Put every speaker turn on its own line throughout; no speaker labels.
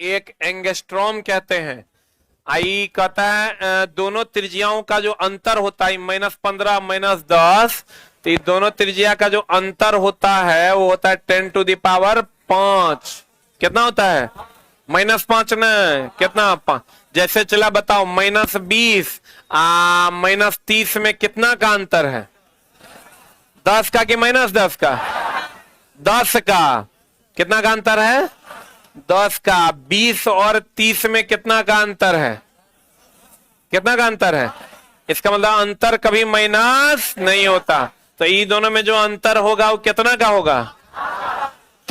एक एंगस्ट्रॉम कहते हैं। आई कहता है दोनों त्रिज्याओं का जो अंतर होता है -15 -10, तो ये दोनों त्रिज्या का जो अंतर होता है वो होता है 10⁵ कितना होता है? -5 न कितना 5। जैसे चला बताओ -20 -30 में कितना का अंतर है? 10 का कि -10 का? 10 का। कितना का अंतर है? 10 का। 20 और 30 में कितना का अंतर है? कितना का अंतर है? इसका मतलब अंतर कभी माइनस नहीं होता, तो ये दोनों में जो अंतर होगा वो कितना का होगा?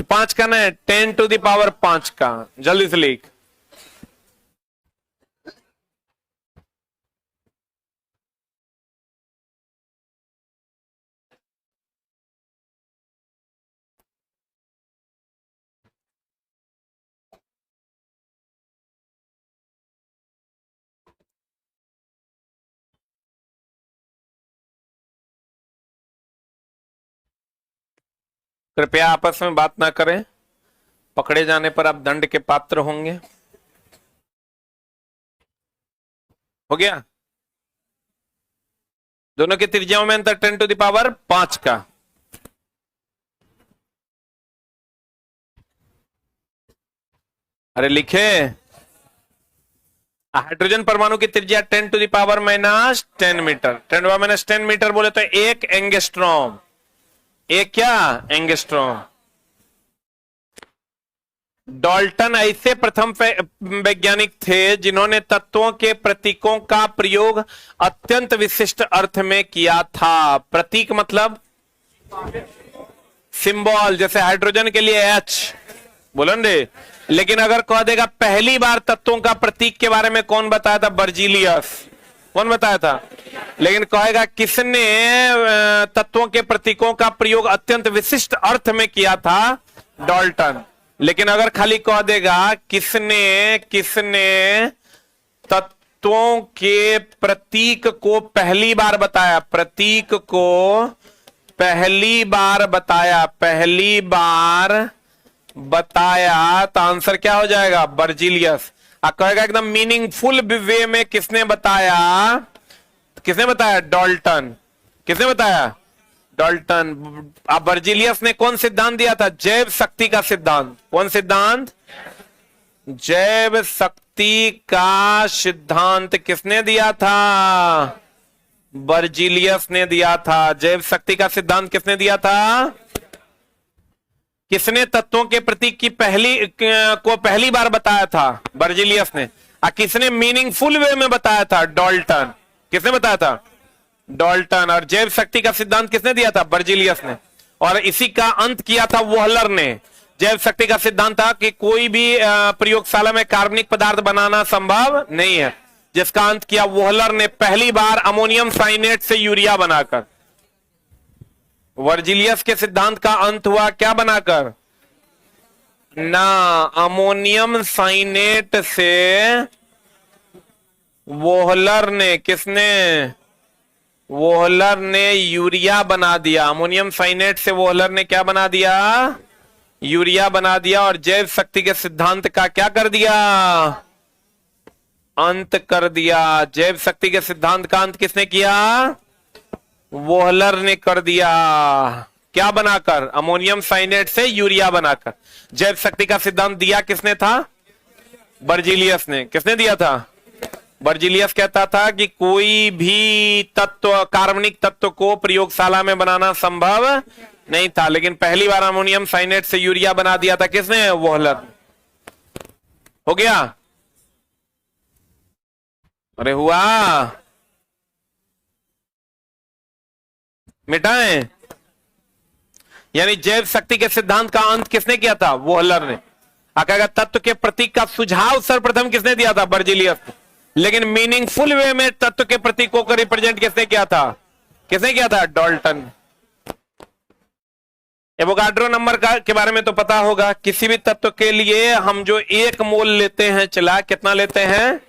5 का ना, 10⁵ का। जल्दी से लिख। कृपया आपस में बात ना करें, पकड़े जाने पर आप दंड के पात्र होंगे। हो गया? दोनों की त्रिज्याओं में अंतर 10⁵ का। अरे लिखे, हाइड्रोजन परमाणु की त्रिज्या 10⁻⁻10 मीटर। 10⁻10 मीटर बोले तो एक एंगस्ट्रॉम। एक क्या? एंगस्ट्रॉम। डाल्टन ऐसे प्रथम वैज्ञानिक थे जिन्होंने तत्वों के प्रतीकों का प्रयोग अत्यंत विशिष्ट अर्थ में किया था। प्रतीक मतलब सिंबल, जैसे हाइड्रोजन के लिए H बोलो रे। लेकिन अगर कह देगा पहली बार तत्वों का प्रतीक के बारे में कौन बताया था? बर्जीलियस। कौन बताया था? लेकिन कहेगा किसने तत्वों के प्रतीकों का प्रयोग अत्यंत विशिष्ट अर्थ में किया था? डाल्टन। लेकिन अगर खाली कह देगा किसने तत्वों के प्रतीक को पहली बार बताया, प्रतीक को पहली बार बताया, तो आंसर क्या हो जाएगा? बर्जीलियस। कहेगा एकदम मीनिंगफुल वे में किसने बताया? डाल्टन। किसने बताया? डाल्टन। अब बर्जीलियस ने कौन सिद्धांत दिया था? जैव शक्ति का सिद्धांत। कौन सिद्धांत? जैव शक्ति का सिद्धांत किसने दिया था? बर्जीलियस ने दिया था। जैव शक्ति का सिद्धांत किसने दिया था? किसने तत्वों के प्रतीक की पहली बार बताया था? बर्जीलियस ने। किसने मीनिंगफुल वे में बताया था? डाल्टन। किसने बताया था? डाल्टन। और जैव शक्ति का सिद्धांत किसने दिया था? बर्जीलियस ने। और इसी का अंत किया था वोहलर ने। जैव शक्ति का सिद्धांत था कि कोई भी प्रयोगशाला में कार्बनिक पदार्थ बनाना संभव नहीं है, जिसका अंत किया वोहलर ने पहली बार अमोनियम साइनेट से यूरिया बनाकर। वर्जिलियस के सिद्धांत का अंत हुआ क्या बनाकर? ना, अमोनियम साइनेट से वोहलर ने। किसने? वोहलर ने यूरिया बना दिया। अमोनियम साइनेट से वोहलर ने क्या बना दिया? यूरिया बना दिया। और जैव शक्ति के सिद्धांत का क्या कर दिया? अंत कर दिया। जैव शक्ति के सिद्धांत का अंत किसने किया? वोहलर ने कर दिया। क्या बनाकर? अमोनियम साइनेट से यूरिया बनाकर। जैव शक्ति का सिद्धांत दिया किसने था? बर्जीलियस ने। किसने दिया था? बर्जीलियस कहता था कि कोई भी तत्व, कार्बनिक तत्व को प्रयोगशाला में बनाना संभव नहीं था, लेकिन पहली बार अमोनियम साइनेट से यूरिया बना दिया था। किसने? वोहलर। हो गया? अरे हुआ? मिटाएं? यानी जैव शक्ति के सिद्धांत का अंत किसने किया था? वोहलर ने। कहेगा तत्व के प्रतीक का सुझाव सर्वप्रथम किसने दिया था? बर्जीलियस ने। लेकिन मीनिंगफुल वे में तत्व के प्रतीकों को रिप्रेजेंट किसने किया था? किसने किया था? डाल्टन। एवोगाड्रो नंबर के बारे में तो पता होगा। किसी भी तत्व के लिए हम जो 1 मोल लेते हैं, चला कितना लेते हैं?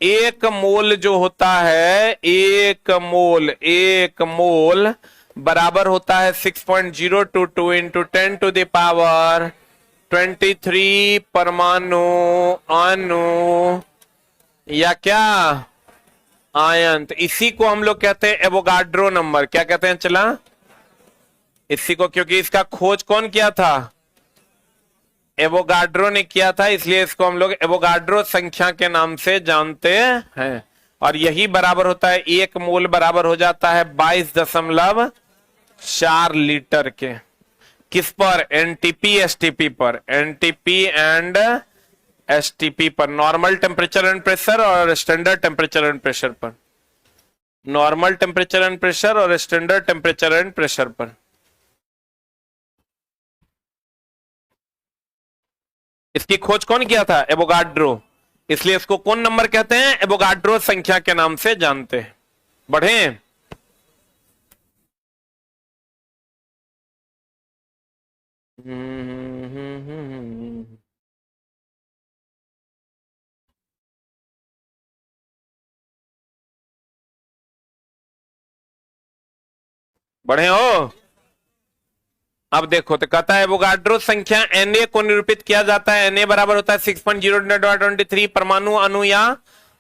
1 मोल जो होता है, 1 मोल बराबर होता है 6.022 × 10⁻ 23 परमाणु, अणु या क्या आयन। तो इसी को हम लोग कहते हैं एवोगाड्रो नंबर। क्या कहते हैं चला इसी को, क्योंकि इसका खोज कौन किया था, एवोगाड्रो ने किया था, इसलिए इसको हम लोग एवोगाड्रो संख्या के नाम से जानते हैं। और यही बराबर होता है, एक मोल बराबर हो जाता है 22.4 लीटर के। किस पर, एनटीपी एसटीपी पर, एनटीपी एंड एसटीपी पर, नॉर्मल टेम्परेचर एंड प्रेशर और स्टैंडर्ड टेम्परेचर एंड प्रेशर पर, नॉर्मल टेम्परेचर एंड प्रेशर और स्टैंडर्ड टेम्परेचर एंड प्रेशर पर। इसकी खोज कौन किया था, एवोगाड्रो, इसलिए इसको कौन नंबर कहते हैं, एवोगाड्रो संख्या के नाम से जानते हैं। बढ़े, बढ़े हो। अब देखो तो कहता है एवोगाड्रो संख्या Na को निरूपित किया जाता है, Na बराबर होता है 6.023 परमाणु, अणु या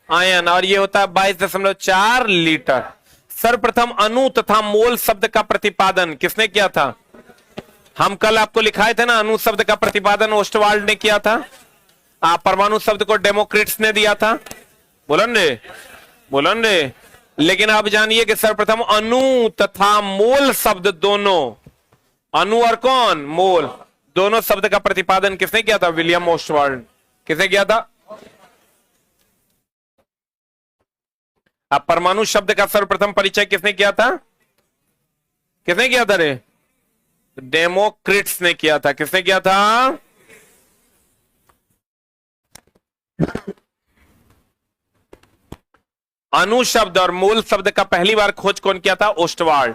आयन, और ये होता है 22.4 लीटर। सर्वप्रथम अणु तथा मोल शब्द का प्रतिपादन किसने किया था, हम कल आपको लिखाए थे ना, अणु शब्द का प्रतिपादन ओस्टवाल्ड ने किया था। परमाणु शब्द को डेमोक्रिट्स ने दिया था। बोलन रे, बोलन रे। लेकिन अब जानिए कि सर्वप्रथम अणु तथा मोल शब्द दोनों, अणु और कौन, मोल, दोनों शब्द का प्रतिपादन किसने किया था, विलियम ओस्टवाल्ड। किसने किया था। अब परमाणु शब्द का सर्वप्रथम परिचय किसने किया था, किसने किया था रे, डेमोक्रिट्स ने किया था। किसने किया था, अणु शब्द और मूल शब्द का पहली बार खोज कौन किया था, ओस्टवाल्ड।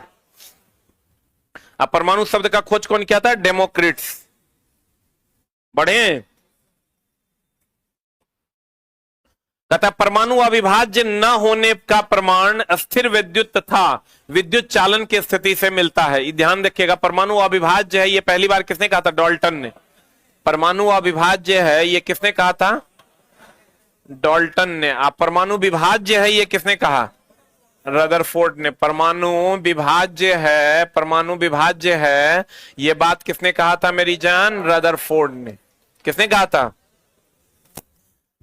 अब परमाणु शब्द का खोज कौन किया था, डेमोक्रिट्स। बढ़े, कहता परमाणु अविभाज्य न होने का प्रमाण स्थिर विद्युत तथा विद्युत चालन की स्थिति से मिलता है। ये ध्यान रखिएगा, परमाणु अविभाज्य है, ये पहली बार किसने कहा था, डाल्टन ने। परमाणु अविभाज्य है, ये किसने कहा था, डाल्टन ने। परमाणु विभाज्य है, ये किसने कहा, रदरफोर्ड ने। परमाणु विभाज्य है, परमाणु विभाज्य है, ये बात किसने कहा था मेरी जान, रदरफोर्ड ने। किसने कहा था,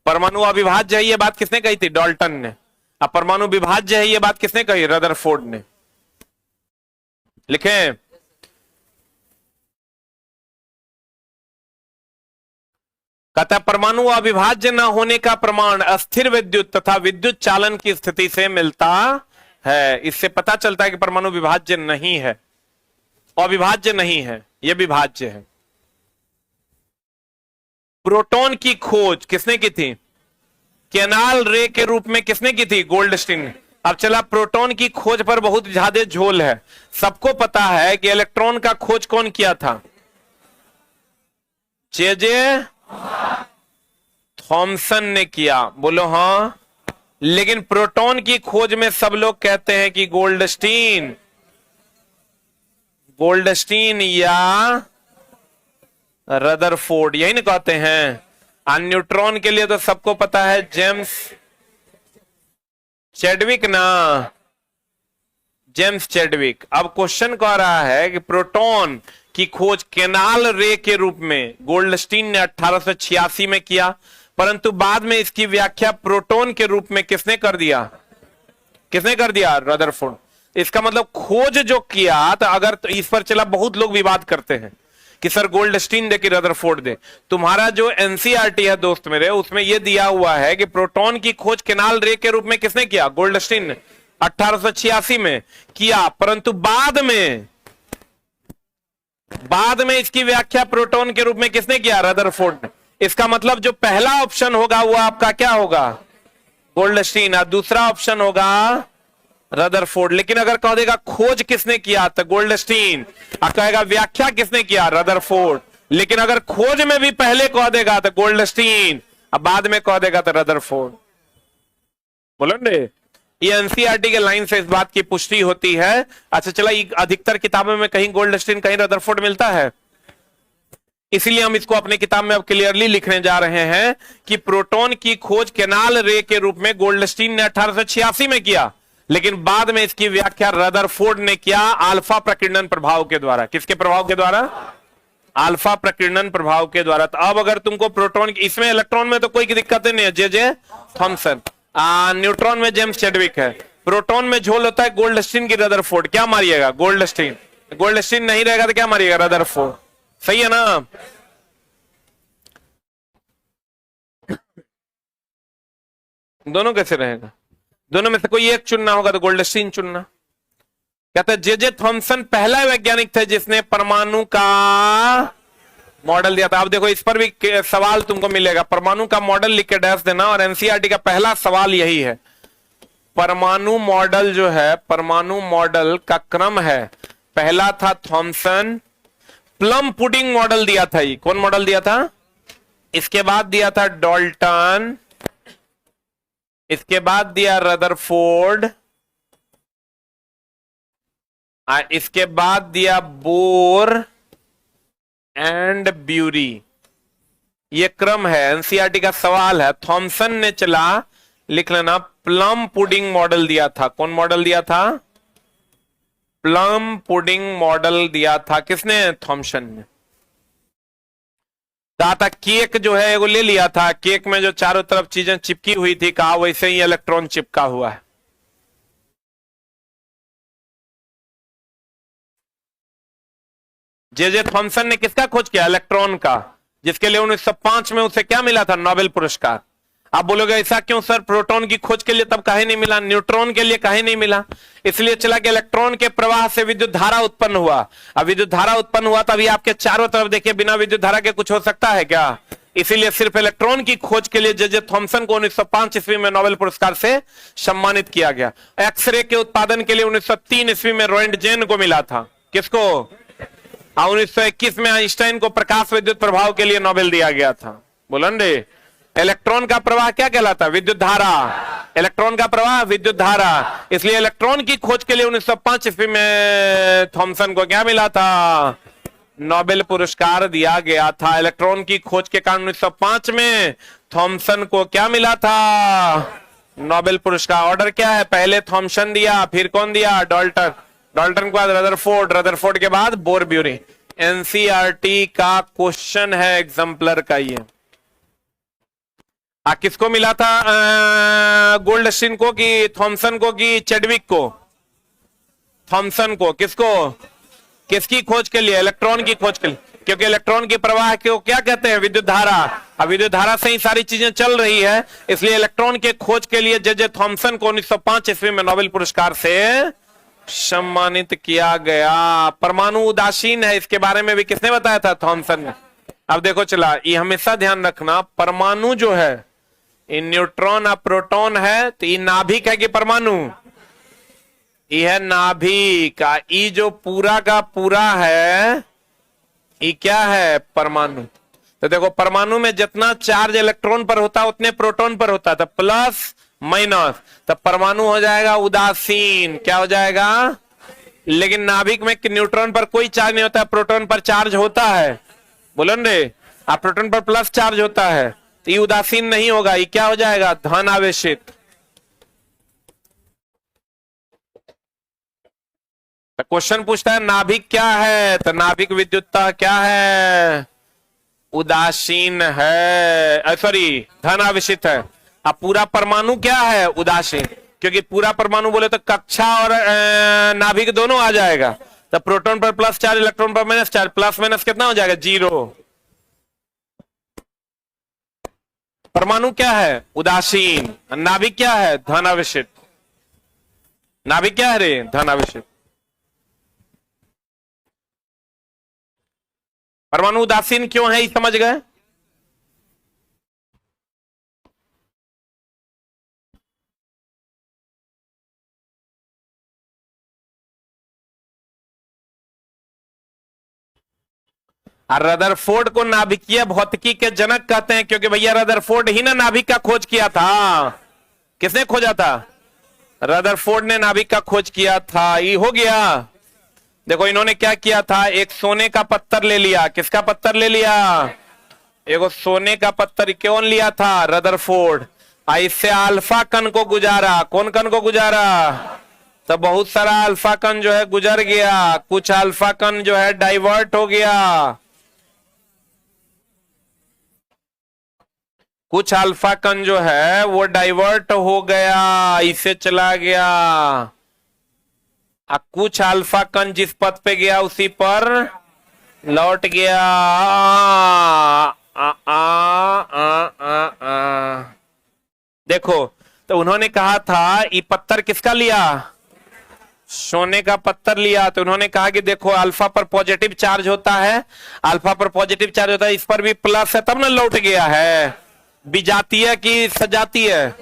परमाणु अविभाज्य है, ये बात किसने कही थी, डाल्टन ने। अब परमाणु विभाज्य है, ये बात किसने कही, रदरफोर्ड ने। लिखें, कहता परमाणु अविभाज्य न होने का प्रमाण अस्थिर विद्युत तथा विद्युत चालन की स्थिति से मिलता है। इससे पता चलता है कि परमाणु विभाज्य नहीं है, अविभाज्य नहीं है, यह विभाज्य है। प्रोटॉन की खोज किसने की थी, कैनाल रे के रूप में किसने की थी, गोल्डस्टीन ने। अब चला, प्रोटॉन की खोज पर बहुत ज्यादा झोल है। सबको पता है कि इलेक्ट्रॉन का खोज कौन किया था, जे थॉमसन ने किया। बोलो हां। लेकिन प्रोटॉन की खोज में सब लोग कहते हैं कि गोल्डस्टीन, गोल्डस्टीन या रदरफोर्ड, यही ना कहते हैं। और न्यूट्रॉन के लिए तो सबको पता है जेम्स चैडविक ना, जेम्स चैडविक। अब क्वेश्चन कह रहा है कि प्रोटॉन की खोज कैनाल रे के रूप में गोल्डस्टीन ने 1886 में किया, परंतु बाद में इसकी व्याख्या प्रोटॉन के रूप में किसने कर दिया, किसने कर दिया, रदरफोर्ड। इसका मतलब खोज जो किया, तो अगर तो इस पर चला बहुत लोग विवाद करते हैं कि सर गोल्डस्टीन दे कि रदरफोर्ड दे। तुम्हारा जो एनसीईआरटी है दोस्त मेरे, उसमें यह दिया हुआ है कि प्रोटॉन की खोज कैनाल रे के रूप में किसने किया, गोल्डस्टीन ने 1886 में किया, परंतु बाद में इसकी व्याख्या प्रोटॉन के रूप में किसने किया, रदरफोर्ड ने। इसका मतलब जो पहला ऑप्शन होगा वो आपका क्या होगा, गोल्डस्टीन, और दूसरा ऑप्शन होगा रदरफोर्ड। लेकिन अगर कह देगा खोज किसने किया तो गोल्डस्टीन, और कहेगा व्याख्या किसने किया, रदरफोर्ड। लेकिन अगर खोज में भी पहले कह देगा तो गोल्डस्टीन, और बाद में कह देगा तो रदरफोर्ड। बोलो ने, ये एनसीईआरटी के लाइन से इस बात की पुष्टि होती है। अच्छा चला, अधिकतर किताबों में कहीं गोल्डस्टीन कहीं रदरफोर्ड मिलता है। इसलिए हम इसको अपने किताब में अब क्लियरली लिखने जा रहे हैं कि प्रोटॉन की खोज केनाल रे के रूप में गोल्डस्टीन ने 1886 में किया, लेकिन बाद में इसकी व्याख्या रदरफोर्ड ने किया अल्फा प्रकीर्णन प्रभाव के द्वारा। किसके प्रभाव के द्वारा? अल्फा प्रकीर्णन प्रभाव के द्वारा। तो अब अगर तुमको प्रोटॉन, इसमें इलेक्ट्रॉन में तो कोई दिक्कत नहीं है, जे थॉमसन, न्यूट्रॉन में जेम्स चैडविक है, प्रोटॉन में झोल होता है गोल्डस्टीन की रदरफोर्ड। क्या मारिएगा? गोल्डस्टीन। गोल्डस्टीन नहीं रहेगा तो क्या मारिएगा? रदरफोर्ड। सही है ना? दोनों कैसे रहेगा? दोनों में से कोई एक चुनना होगा तो गोल्डस्टीन चुनना। कहते हैं जे थॉमसन पहला वैज्ञानिक थे जिसने परमाणु का मॉडल दिया था। अब देखो इस पर भी सवाल तुमको मिलेगा, परमाणु का मॉडल लिख के डैश देना, और एनसीईआरटी का पहला सवाल यही है। परमाणु मॉडल जो है, परमाणु मॉडल का क्रम है, पहला था थॉमसन, प्लम पुडिंग मॉडल दिया था। ये कौन मॉडल दिया था? इसके बाद दिया था डाल्टन, इसके बाद दिया रदरफोर्ड, इसके बाद दिया बोर एंड ब्यूरी। ये क्रम है, एनसीईआरटी का सवाल है। थॉमसन ने चला, लिख लेना, प्लम पुडिंग मॉडल दिया था। कौन मॉडल दिया था? प्लम पुडिंग मॉडल दिया था। किसने? थॉमसन ने। कहा था केक जो है वो ले लिया था, केक में जो चारों तरफ चीजें चिपकी हुई थी, कहा वैसे ही इलेक्ट्रॉन चिपका हुआ है। जे थॉमसन ने किसका खोज किया? इलेक्ट्रॉन का, जिसके लिए 1905 में उसे क्या मिला था? नोबेल पुरस्कार। आप बोलोगे ऐसा क्यों सर, प्रोटॉन की खोज के लिए तब काहे नहीं मिला, न्यूट्रॉन के लिए काहे नहीं मिला? इसलिए चला कि इलेक्ट्रॉन के प्रवाह से विद्युत धारा उत्पन्न हुआ। अब विद्युत धारा उत्पन्न हुआ तभी आपके चारों तरफ देखिए, बिना विद्युत धारा के कुछ हो सकता है क्या? इसीलिए सिर्फ इलेक्ट्रॉन की खोज के लिए जे थॉमसन को 1905 ईस्वी में नोबेल पुरस्कार से सम्मानित किया गया। एक्सरे के उत्पादन के लिए 1903 ईस्वी में रोएंटजेन को मिला था। किसको? 1921 में आइंस्टाइन को प्रकाश विद्युत प्रभाव के लिए नोबेल दिया गया था। बोलन रे, इलेक्ट्रॉन का प्रवाह क्या कहलाता? विद्युत धारा। इलेक्ट्रॉन का प्रवाह विद्युत धारा। इसलिए इलेक्ट्रॉन की खोज के लिए 1905 ईस्वी में थॉमसन को क्या मिला था? नोबेल पुरस्कार दिया गया था। इलेक्ट्रॉन की खोज के कारण 1905 में थॉमसन को क्या मिला था? नोबेल पुरस्कार। ऑर्डर क्या है? पहले थॉमसन दिया, फिर कौन दिया? डाल्टन, डाल्टन के बाद रदरफोर्ड, रदरफोर्ड के बाद बोर ब्यूरी। एनसीईआरटी का क्वेश्चन है एग्जाम्पलर का ये। किसको मिला था? गोल्डस्टीन को कि थॉमसन को कि चैडविक को? थॉमसन को। किसको? किसकी खोज के लिए? इलेक्ट्रॉन की खोज के लिए, क्योंकि इलेक्ट्रॉन की प्रवाह को क्या कहते हैं? विद्युत धारा। अब विद्युत धारा से ही सारी चीजें चल रही है, इसलिए इलेक्ट्रॉन के खोज के लिए जे थॉमसन को 1905 ईस्वी में नोबेल पुरस्कार से सम्मानित किया गया। परमाणु उदासीन है, इसके बारे में भी किसने बताया था? थॉमसन ने। अब देखो चला, ये हमेशा ध्यान रखना, परमाणु जो है ये न्यूट्रॉन और प्रोटॉन है, तो ये नाभिक है कि परमाणु? ये है नाभिक। ये जो पूरा का पूरा है ये क्या है? परमाणु। तो देखो परमाणु में जितना चार्ज इलेक्ट्रॉन पर होता है उतने प्रोटॉन पर होता है, तो प्लस माइनस, तो परमाणु हो जाएगा उदासीन। क्या हो जाएगा? लेकिन नाभिक में न्यूट्रॉन पर कोई चार्ज नहीं होता है, प्रोटॉन पर चार्ज होता है। बोलो रे, आप प्रोटॉन पर प्लस चार्ज होता है, तो ये उदासीन नहीं होगा, ये क्या हो जाएगा? धन आवेशित। तो क्वेश्चन पूछता है नाभिक क्या है, तो नाभिक विद्युतता क्या है? उदासीन है, सॉरी धन आवेशित है। अब पूरा परमाणु क्या है? उदासीन, क्योंकि पूरा परमाणु बोले तो कक्षा और नाभिक दोनों आ जाएगा। तो प्रोटॉन पर प्लस चार्ज, इलेक्ट्रॉन पर माइनस चार्ज, प्लस माइनस कितना हो जाएगा? 0। परमाणु क्या है? उदासीन। नाभिक क्या है? धन आवेशित। नाभिक क्या है रे? धन आवेशित। परमाणु उदासीन क्यों है, ये समझ गए? रदरफोर्ड को नाभिकीय भौतिकी के जनक कहते हैं, क्योंकि भैया रदरफोर्ड ही ना नाभिक का खोज किया था। किसने खोजा था? रदरफोर्ड ने नाभिक का खोज किया था। ये हो गया। देखो इन्होंने क्या किया था, एक सोने का पत्थर ले लिया। किसका पत्थर ले लिया? एक सोने का पत्थर क्यों लिया था? रदरफोर्ड। इससे अल्फा कण को गुजारा। कौन कण को गुजारा? तो बहुत सारा अल्फा कण जो है गुजर गया, कुछ अल्फा कण जो है डाइवर्ट हो गया, कुछ अल्फा कण जो है वो डाइवर्ट हो गया, इसे चला गया। कुछ अल्फा कण जिस पथ पे गया उसी पर लौट गया। देखो, तो उन्होंने कहा था ये पत्थर किसका लिया? सोने का पत्थर लिया। तो उन्होंने कहा कि देखो अल्फा पर पॉजिटिव चार्ज होता है, अल्फा पर पॉजिटिव चार्ज होता है, इस पर भी प्लस है तब ना लौट गया है। विजातीय की सजातीय?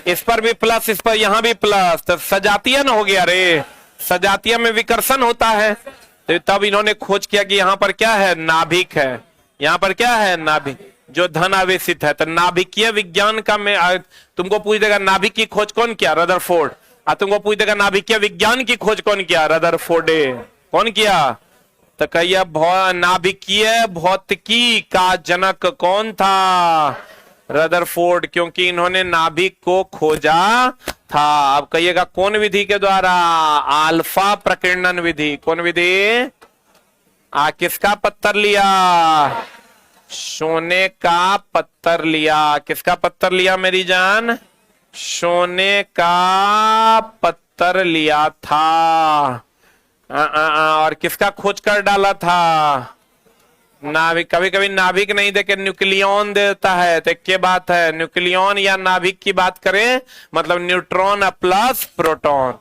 इस पर भी प्लस, इस पर यहां भी प्लस, तो सजातीय ना हो गया रे। सजातीय में विकर्षण होता है। तो तब इन्होंने खोज किया कि यहां पर क्या है? नाभिक है। यहां पर क्या है? नाभिक, जो धन आवेशित है। तो नाभिकीय विज्ञान का में तुमको पूछ देगा नाभिक की खोज कौन किया? रदरफोर्ड। तुमको पूछ देगा नाभिकीय विज्ञान की खोज कौन किया? रदरफोर्डे। कौन किया? तो कहिए नाभिकीय भौतिकी का जनक कौन था? रदरफोर्ड, क्योंकि इन्होंने नाभिक को खोजा था। अब कहिएगा कौन विधि के द्वारा? अल्फा प्रकीर्णन विधि। कौन विधि? किसका पत्थर लिया? सोने का पत्थर लिया। किसका पत्थर लिया मेरी जान? सोने का पत्थर लिया था। और किसका खोज कर डाला था? नाभिक। कभी कभी नाभिक नहीं देके न्यूक्लियन देता है, तो क्या बात है? न्यूक्लियन या नाभिक की बात करें मतलब न्यूट्रॉन प्लस प्रोटॉन।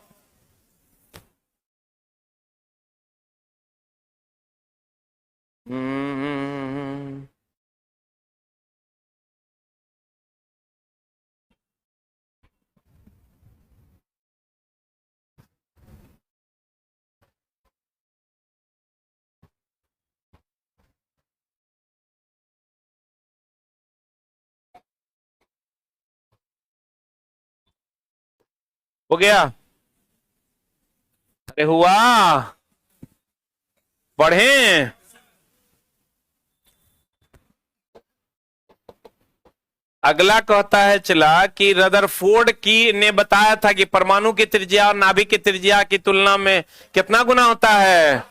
हो गया? अरे हुआ? बढ़े? अगला कहता है चला कि रदरफोर्ड की ने बताया था कि परमाणु की त्रिज्या और नाभिक की त्रिज्या की तुलना में कितना गुना होता है?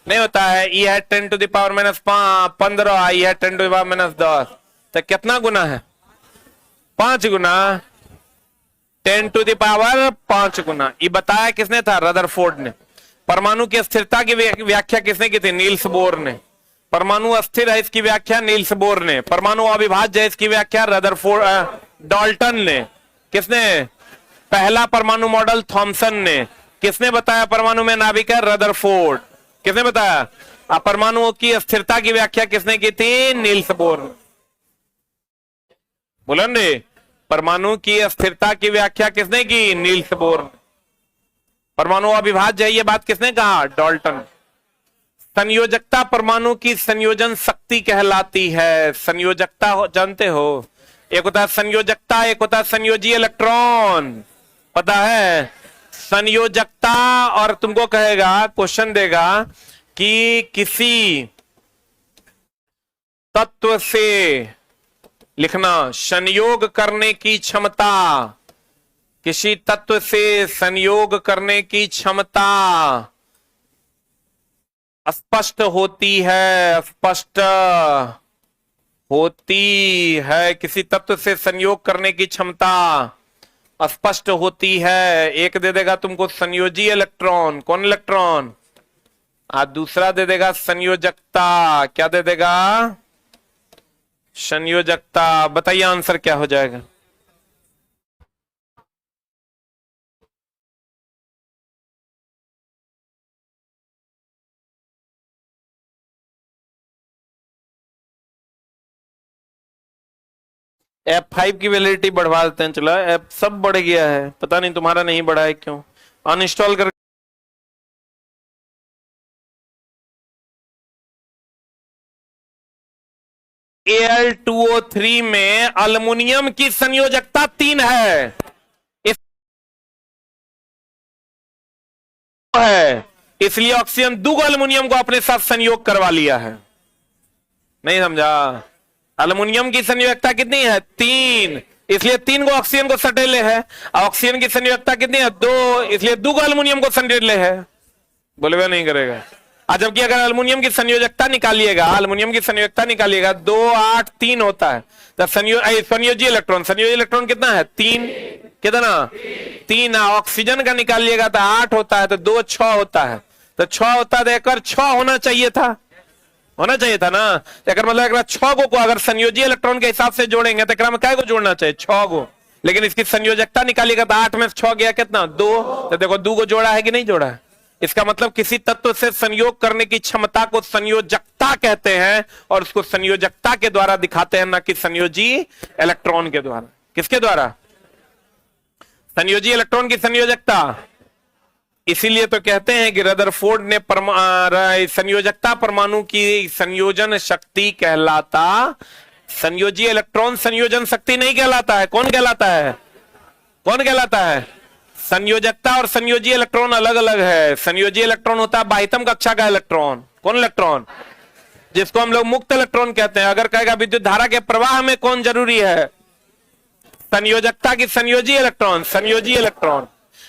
नहीं होता है। ई है 10 टू द पावर माइनस 15, ई है 10 टू द पावर माइनस 10। तो कितना गुना है? 5 गुना। 10 टू द पावर 5 गुना। ये बताया किसने था? रदरफोर्ड ने। परमाणु की स्थिरता की व्याख्या किसने की थी? नील्स बोर ने। परमाणु अस्थिर है इसकी व्याख्या नील्स बोर ने। परमाणु अविभाज्य है इसकी व्याख्या रदरफोर्ड डाल्टन ने। किसने? पहला परमाणु मॉडल थॉमसन ने। किसने बताया परमाणु में नाभिक है? रदरफोर्ड। किसने बताया? परमाणुओं की स्थिरता की व्याख्या किसने की थी? नील्स बोर ने। बोलन रे, परमाणु की स्थिरता की व्याख्या किसने की? नील्स बोर ने। परमाणु अविभाज्य है ये बात किसने कहा? डाल्टन। संयोजकता परमाणु की संयोजन शक्ति कहलाती है। संयोजकता जानते हो? एक होता है संयोजकता, एक होता है संयोजी इलेक्ट्रॉन। पता है? संयोजकता और तुमको कहेगा, क्वेश्चन देगा कि किसी तत्व से लिखना संयोग करने की क्षमता। किसी तत्व से संयोग करने की क्षमता स्पष्ट होती है। स्पष्ट होती है। किसी तत्व से संयोग करने की क्षमता स्पष्ट होती है। एक दे देगा तुमको संयोजी इलेक्ट्रॉन। कौन इलेक्ट्रॉन? दूसरा दे देगा संयोजकता। क्या दे देगा? संयोजकता। बताइए आंसर क्या हो जाएगा? F5 की वैलिडिटी बढ़वा देते हैं। चला ऐप सब बढ़ गया है, पता नहीं तुम्हारा नहीं बढ़ा है क्यों। अनइंस्टॉल कर। Al2O3 में अल्युमिनियम की संयोजकता 3 है। इसलिए ऑक्सीजन दो एल्युमिनियम को अपने साथ संयोग करवा लिया है। नहीं समझा? एल्युमिनियम की संयोजकता कितनी है? 3, इसलिए 3 को ऑक्सीजन को सटेले है। ऑक्सीजन की संयोजकता कितनी है? 2, इसलिए 2 को एल्युमिनियम को सटेले है। बोलेगा नहीं करेगा? जबकि अगर एल्युमिनियम की संयोजकता निकालिएगा, एल्युमिनियम की संयोजकता निकालिएगा 2, 8, 3 होता है। तो संयोजी इलेक्ट्रॉन कितना है? 3। कितना? 3। ऑक्सीजन का निकालिएगा तो 8 होता है, तो 2, 6 होता है। तो 6 होता है, एक 6 होना चाहिए था ना। तो मतलब 6 को अगर संयोजी इलेक्ट्रॉन के हिसाब से जोड़ेंगे तो में क्या को जोड़ना चाहिए? 6 को। लेकिन इसकी संयोजकता निकालिएगा तो 8 में 6 गया कितना? 2। तो देखो 2 को जोड़ा है कि नहीं जोड़ा है? इसका मतलब किसी तत्व से संयोग करने की क्षमता को संयोजकता कहते हैं, और उसको संयोजकता के द्वारा दिखाते हैं, ना कि संयोजी इलेक्ट्रॉन के द्वारा। किसके द्वारा? संयोजी इलेक्ट्रॉन की संयोजकता। इसीलिए तो कहते हैं कि रदरफोर्ड ने संयोजकता परमाणु की संयोजन शक्ति कहलाता। संयोजी इलेक्ट्रॉन संयोजन शक्ति नहीं कहलाता है। कौन कहलाता है? कौन कहलाता है? संयोजकता और संयोजी इलेक्ट्रॉन अलग अलग है। संयोजी इलेक्ट्रॉन होता है बाह्यतम कक्षा का इलेक्ट्रॉन। कौन इलेक्ट्रॉन? जिसको हम लोग मुक्त इलेक्ट्रॉन कहते हैं। अगर कहेगा विद्युत धारा के प्रवाह में कौन जरूरी है? संयोजकता की संयोजी इलेक्ट्रॉन, संयोजी इलेक्ट्रॉन।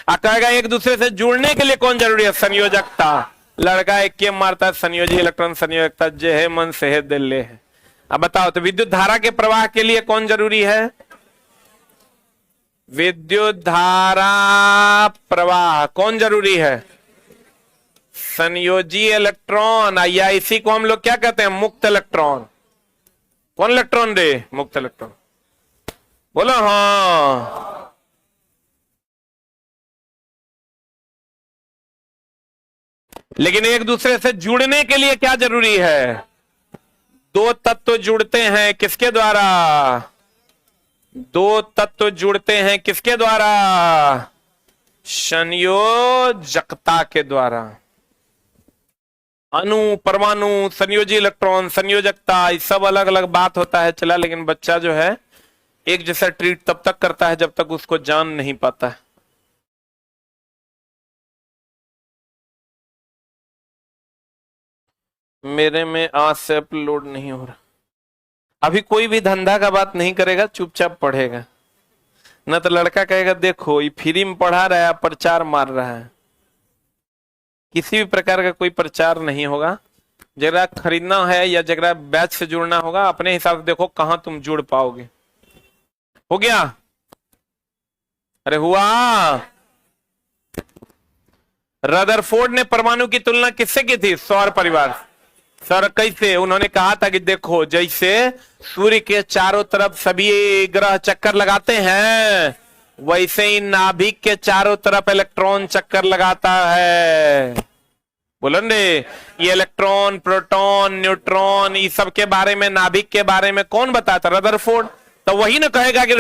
कहेगा एक दूसरे से जुड़ने के लिए कौन जरूरी है? संयोजकता। लड़का एक के मारता है संयोजी इलेक्ट्रॉन संयोजकता, जे है मन से है दिल ले है। अब बताओ तो विद्युत धारा के प्रवाह के लिए कौन जरूरी है? विद्युत धारा प्रवाह कौन जरूरी है? संयोजी इलेक्ट्रॉन, या इसी को हम लोग क्या कहते हैं? मुक्त इलेक्ट्रॉन। कौन इलेक्ट्रॉन रे? मुक्त इलेक्ट्रॉन। बोलो हाँ। लेकिन एक दूसरे से जुड़ने के लिए क्या जरूरी है? 2 तत्व जुड़ते हैं किसके द्वारा? 2 तत्व जुड़ते हैं किसके द्वारा? संयोजकता के द्वारा। अणु, परमाणु, संयोजी इलेक्ट्रॉन, संयोजकता, ये सब अलग अलग बात होता है। चला, लेकिन बच्चा जो है एक जैसा ट्रीट तब तक करता है जब तक उसको जान नहीं पाता है। मेरे में आज से अपलोड नहीं हो रहा। अभी कोई भी धंधा का बात नहीं करेगा, चुपचाप पढ़ेगा। न तो लड़का कहेगा देखो ये फ्री में पढ़ा रहा है, प्रचार मार रहा है। किसी भी प्रकार का कोई प्रचार नहीं होगा। जरा खरीदना है या जरा बैच से जुड़ना होगा, अपने हिसाब से देखो कहां तुम जुड़ पाओगे। हो गया? अरे हुआ। रदरफोर्ड ने परमाणु की तुलना किससे की थी? सौर परिवार। सर कैसे? उन्होंने कहा था कि देखो जैसे सूर्य के चारों तरफ सभी ग्रह चक्कर लगाते हैं, वैसे ही नाभिक के चारों तरफ इलेक्ट्रॉन चक्कर लगाता है। बोलो ने, ये इलेक्ट्रॉन, प्रोटॉन, न्यूट्रॉन, इस सब के बारे में, नाभिक के बारे में कौन बताता? रदरफोर्ड। तो वही ना कहेगा कि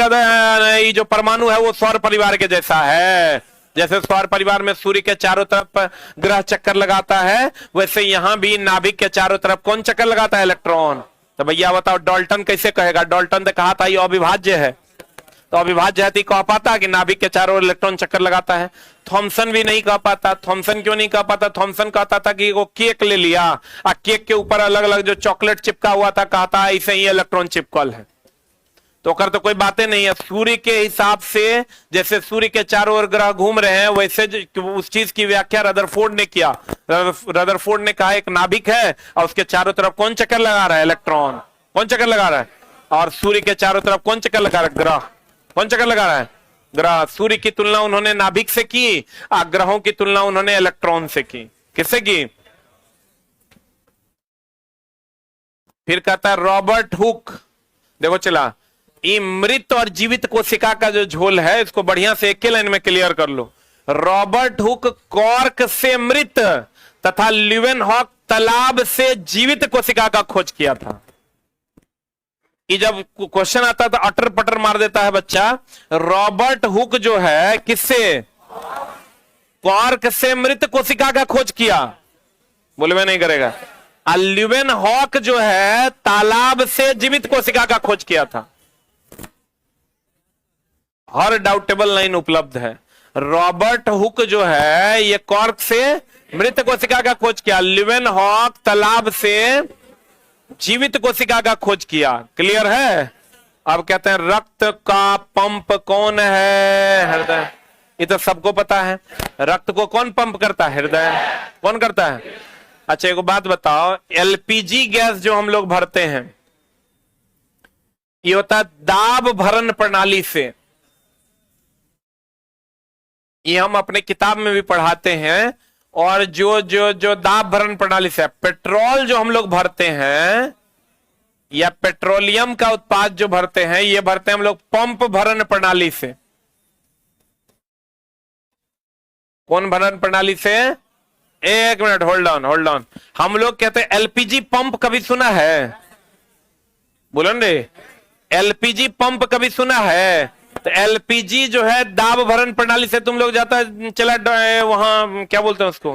ये जो परमाणु है वो सौर परिवार के जैसा है। जैसे सौर परिवार में सूर्य के चारों तरफ ग्रह चक्कर लगाता है, वैसे यहां भी नाभिक के चारों तरफ कौन चक्कर लगाता है? इलेक्ट्रॉन। तो भैया बताओ डाल्टन कैसे कहेगा? डाल्टन ने कहा था ये अविभाज्य है, तो अविभाज्य है तो कह पाता कि नाभिक के चारों इलेक्ट्रॉन चक्कर लगाता है? थॉमसन भी नहीं कह पाता। थॉमसन क्यों नहीं कह पाता? थॉमसन कहता था कि वो केक ले लिया और केक के ऊपर अलग अलग जो चॉकलेट चिपका हुआ था, कहता है इसे ही इलेक्ट्रॉन चिपकल है। तो कर तो कोई बातें नहीं है। सूर्य के हिसाब से जैसे सूर्य के चारों ओर ग्रह घूम रहे हैं, वैसे उस चीज की व्याख्या रदरफोर्ड ने किया। रदरफोर्ड ने कहा एक नाभिक है और उसके चारों तरफ कौन चक्कर लगा रहा है? इलेक्ट्रॉन। कौन चक्कर लगा रहा है? और सूर्य के चारों तरफ कौन चक्कर लगा रहा है? ग्रह। कौन चक्कर लगा रहा है? ग्रह। सूर्य की तुलना उन्होंने नाभिक से की और ग्रहों की तुलना उन्होंने इलेक्ट्रॉन से की। किससे की? फिर कहता है रॉबर्ट हुक। देखो चला, ये मृत और जीवित कोशिका का जो झोल है, इसको बढ़िया से एक लाइन में क्लियर कर लो। रॉबर्ट हुक कॉर्क से मृत तथा ल्यूवेनहॉक तालाब से जीवित कोशिका का खोज किया था। कि जब क्वेश्चन आता तो अटर पटर मार देता है बच्चा। रॉबर्ट हुक जो है किससे? कॉर्क से मृत कोशिका का खोज किया। बोले मैं नहीं करेगा। ल्यूवेनहॉक जो है तालाब से जीवित कोशिका का खोज किया था। हर डाउटेबल लाइन उपलब्ध है। रॉबर्ट हुक जो है ये कॉर्क से मृत कोशिका का खोज किया। लिवेनहॉक तालाब से जीवित कोशिका का खोज किया। क्लियर है। अब कहते हैं रक्त का पंप कौन है? हृदय। ये तो सबको पता है। रक्त को कौन पंप करता है? हृदय। कौन करता है? अच्छा एक बात बताओ, एलपीजी गैस जो हम लोग भरते हैं ये होता है दाब भरण प्रणाली से। ये हम अपने किताब में भी पढ़ाते हैं। और जो दाब भरण प्रणाली से पेट्रोल जो हम लोग भरते हैं या पेट्रोलियम का उत्पाद जो भरते हैं, ये भरते हैं हम लोग पंप भरण प्रणाली से। कौन भरण प्रणाली से? एक मिनट, होल्ड ऑन। हम लोग कहते हैं एलपीजी पंप कभी सुना है? बोलो रे, एलपीजी पंप कभी सुना है? तो एलपीजी जो है दाब भरण प्रणाली से तुम लोग जाता है, चला वहां क्या बोलते हैं उसको,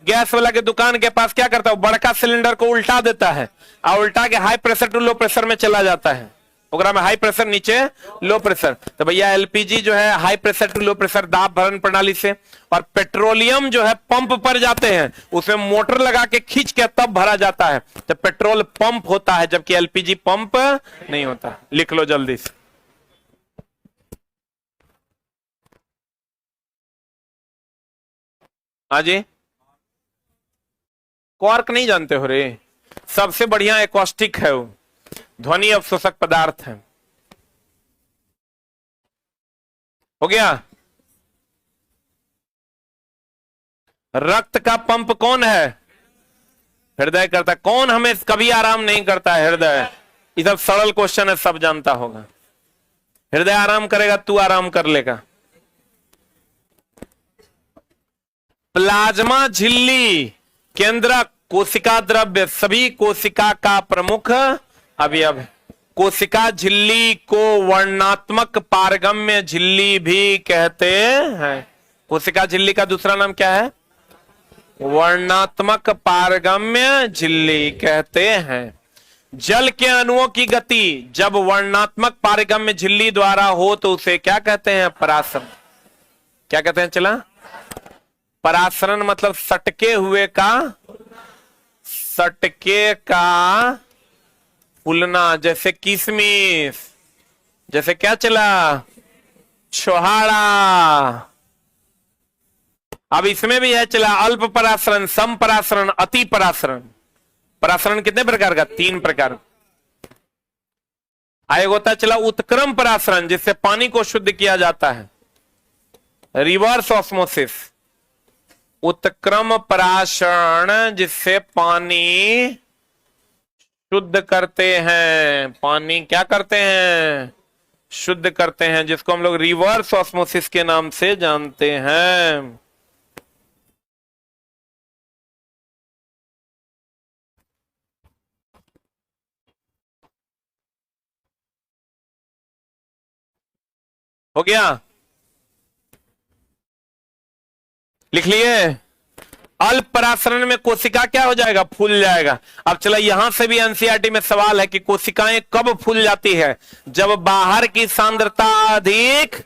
गैस वाला के दुकान के पास क्या करता है, बड़का सिलेंडर को उल्टा देता है और उल्टा के high pressure to low pressure में चला जाता है। ओकरा में हाई प्रेशर नीचे लो प्रेशर। तो भैया एलपीजी जो है high pressure to low pressure दाब भरण प्रणाली से, और पेट्रोलियम जो है पंप पर जाते हैं, उसमें मोटर लगा के खींच के तब भरा जाता है। तो पेट्रोल पंप होता है जबकि एलपीजी पंप नहीं होता। लिख लो जल्दी से। हाँ जी, क्वार्क नहीं जानते हो रे? सबसे बढ़िया एकॉस्टिक है वो, ध्वनि अवशोषक पदार्थ है। हो गया। रक्त का पंप कौन है? हृदय करता। कौन हमें कभी आराम नहीं करता है? हृदय। ये सब सरल क्वेश्चन है, सब जानता होगा। हृदय आराम करेगा, तू आराम कर लेगा। प्लाज्मा झिल्ली केंद्रक कोशिका द्रव्य सभी कोशिका का प्रमुख अवयव है। कोशिका झिल्ली को वर्णात्मक पारगम्य झिल्ली भी कहते हैं। कोशिका झिल्ली का दूसरा नाम क्या है? वर्णात्मक पारगम्य झिल्ली कहते हैं। जल के अणुओं की गति जब वर्णात्मक पारगम्य झिल्ली द्वारा हो तो उसे क्या कहते हैं? परासरण। क्या कहते हैं? चला, परासरण मतलब सटके हुए का, सटके का फूलना। जैसे किशमिश, जैसे क्या चला, छोहाड़ा। अब इसमें भी है चला अल्प परासरण, सम परासरण, अति परासरण। परासरण कितने प्रकार का? 3 प्रकार। एक होता है चला उत्क्रम परासरण, जिससे पानी को शुद्ध किया जाता है, रिवर्स ऑस्मोसिस। उत्क्रम परासरण जिससे पानी शुद्ध करते हैं, पानी क्या करते हैं? शुद्ध करते हैं, जिसको हम लोग रिवर्स ऑस्मोसिस के नाम से जानते हैं। हो गया? लिख लिए? अल्प परासरण में कोशिका क्या हो जाएगा? फूल जाएगा। अब चला, यहां से भी एनसीईआरटी में सवाल है कि कोशिकाएं कब फूल जाती है? जब बाहर की सांद्रता अधिक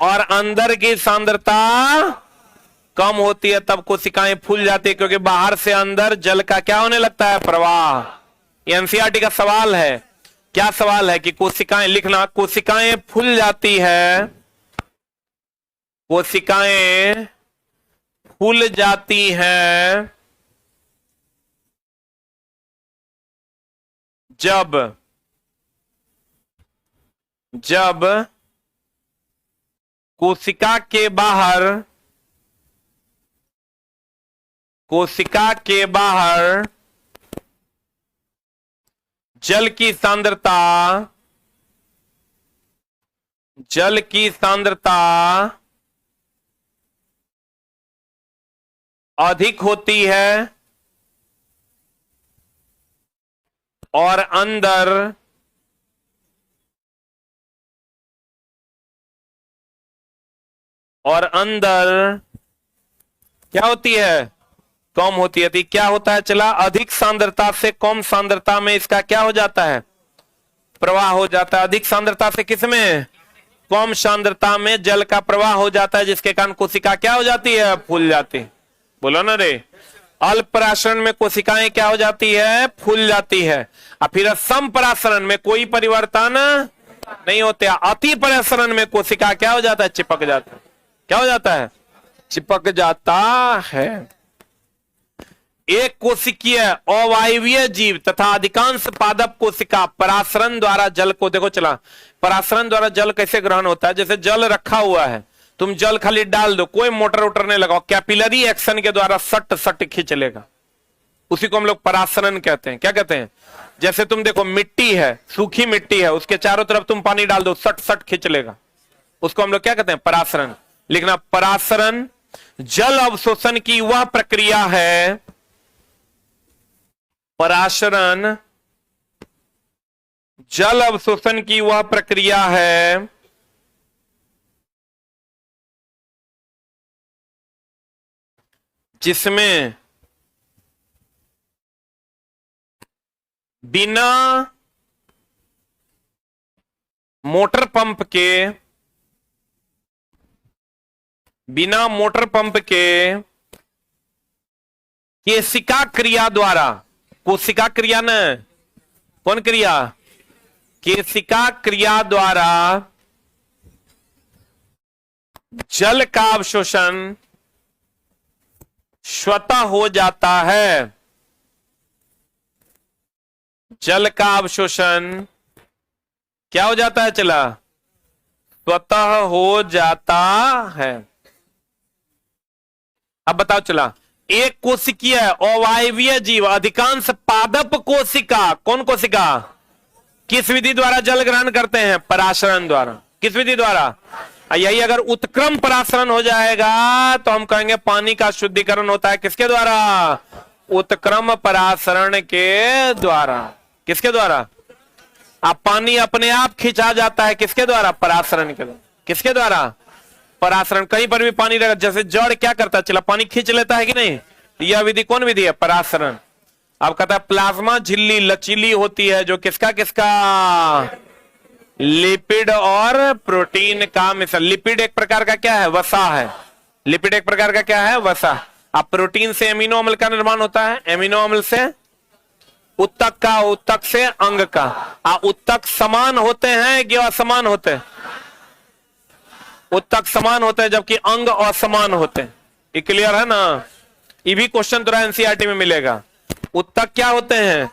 और अंदर की सांद्रता कम होती है, तब कोशिकाएं फूल जाती है, क्योंकि बाहर से अंदर जल का क्या होने लगता है? प्रवाह। ये एनसीईआरटी का सवाल है। क्या सवाल है? कि कोशिकाएं, लिखना, कोशिकाएं फूल जाती है, कोशिकाएं फूल जाती हैं जब कोशिका के बाहर जल की सांद्रता अधिक होती है और अंदर क्या होती है? कम होती है। तो क्या होता है? चला, अधिक सांद्रता से कम सांद्रता में इसका क्या हो जाता है? प्रवाह हो जाता है। अधिक सांद्रता से किसमें? कम सांद्रता में जल का प्रवाह हो जाता है, जिसके कारण कोशिका क्या हो जाती है? फूल जाती है। बोलो ना रे। अल्प परासरण में कोशिकाएं क्या हो जाती है? फूल जाती है। और फिर सम परासरण में कोई परिवर्तन नहीं होते। अति परासरण में कोशिका क्या हो जाता है? चिपक जाता है। क्या हो जाता है? चिपक जाता है। एक कोशिकीय अवायवीय जीव तथा अधिकांश पादप कोशिका परासरण द्वारा जल को, देखो चला, परासरण द्वारा जल कैसे ग्रहण होता है? जैसे जल रखा हुआ है, तुम जल खाली डाल दो, कोई मोटर वोटर नहीं लगाओ, कैपिलरी एक्शन के द्वारा सट सट खींच लेगा। उसी को हम लोग परासरण कहते हैं। क्या कहते हैं? जैसे तुम देखो मिट्टी है, सूखी मिट्टी है, उसके चारों तरफ तुम पानी डाल दो, सट सट खींच लेगा। उसको हम लोग क्या कहते हैं? परासरण। लिखना, परासरण जल अवशोषण की वह प्रक्रिया है, परासरण जल अवशोषण की वह प्रक्रिया है जिसमें बिना मोटर पंप के केशिका क्रिया द्वारा, कोशिका क्रिया न, कौन क्रिया? केशिका क्रिया द्वारा जल का अवशोषण स्वतः हो जाता है। जल का अवशोषण क्या हो जाता है? चला, स्वतः हो जाता है। अब बताओ चला, एक कोशिकीय अवायवीय जीव अधिकांश पादप कोशिका, कौन कोशिका? किस विधि द्वारा जल ग्रहण करते हैं? परासरण द्वारा। किस विधि द्वारा? यही अगर उत्क्रम परासरण हो जाएगा तो हम कहेंगे पानी का शुद्धिकरण होता है। किसके द्वारा? उत्क्रम परासरण के द्वारा। किसके द्वारा? अब पानी अपने आप खिंचा जाता है। किसके द्वारा? परासरण के द्वारा। किसके द्वारा? परासरण। कहीं पर भी पानी रहेगा, जैसे जड़ क्या करता है? चला, पानी खींच लेता है कि नहीं? यह विधि कौन विधि है? परासरण। अब कहता है प्लाज्मा झिल्ली लचीली होती है, जो किसका किसका? लिपिड और प्रोटीन का मिश्रण। लिपिड एक प्रकार का क्या है? वसा है। लिपिड एक प्रकार का क्या है? वसा। अब प्रोटीन से एमिनो अम्ल का निर्माण होता है, एमिनो अम्ल से उत्तक का, उत्तक से अंग का। उत्तक समान होते हैं कि असमान होते हैं? उत्तक समान होते हैं जबकि अंग असमान होते हैं। ये क्लियर है ना? ये भी क्वेश्चन तो एनसीईआरटी में मिलेगा। उत्तक क्या होते हैं?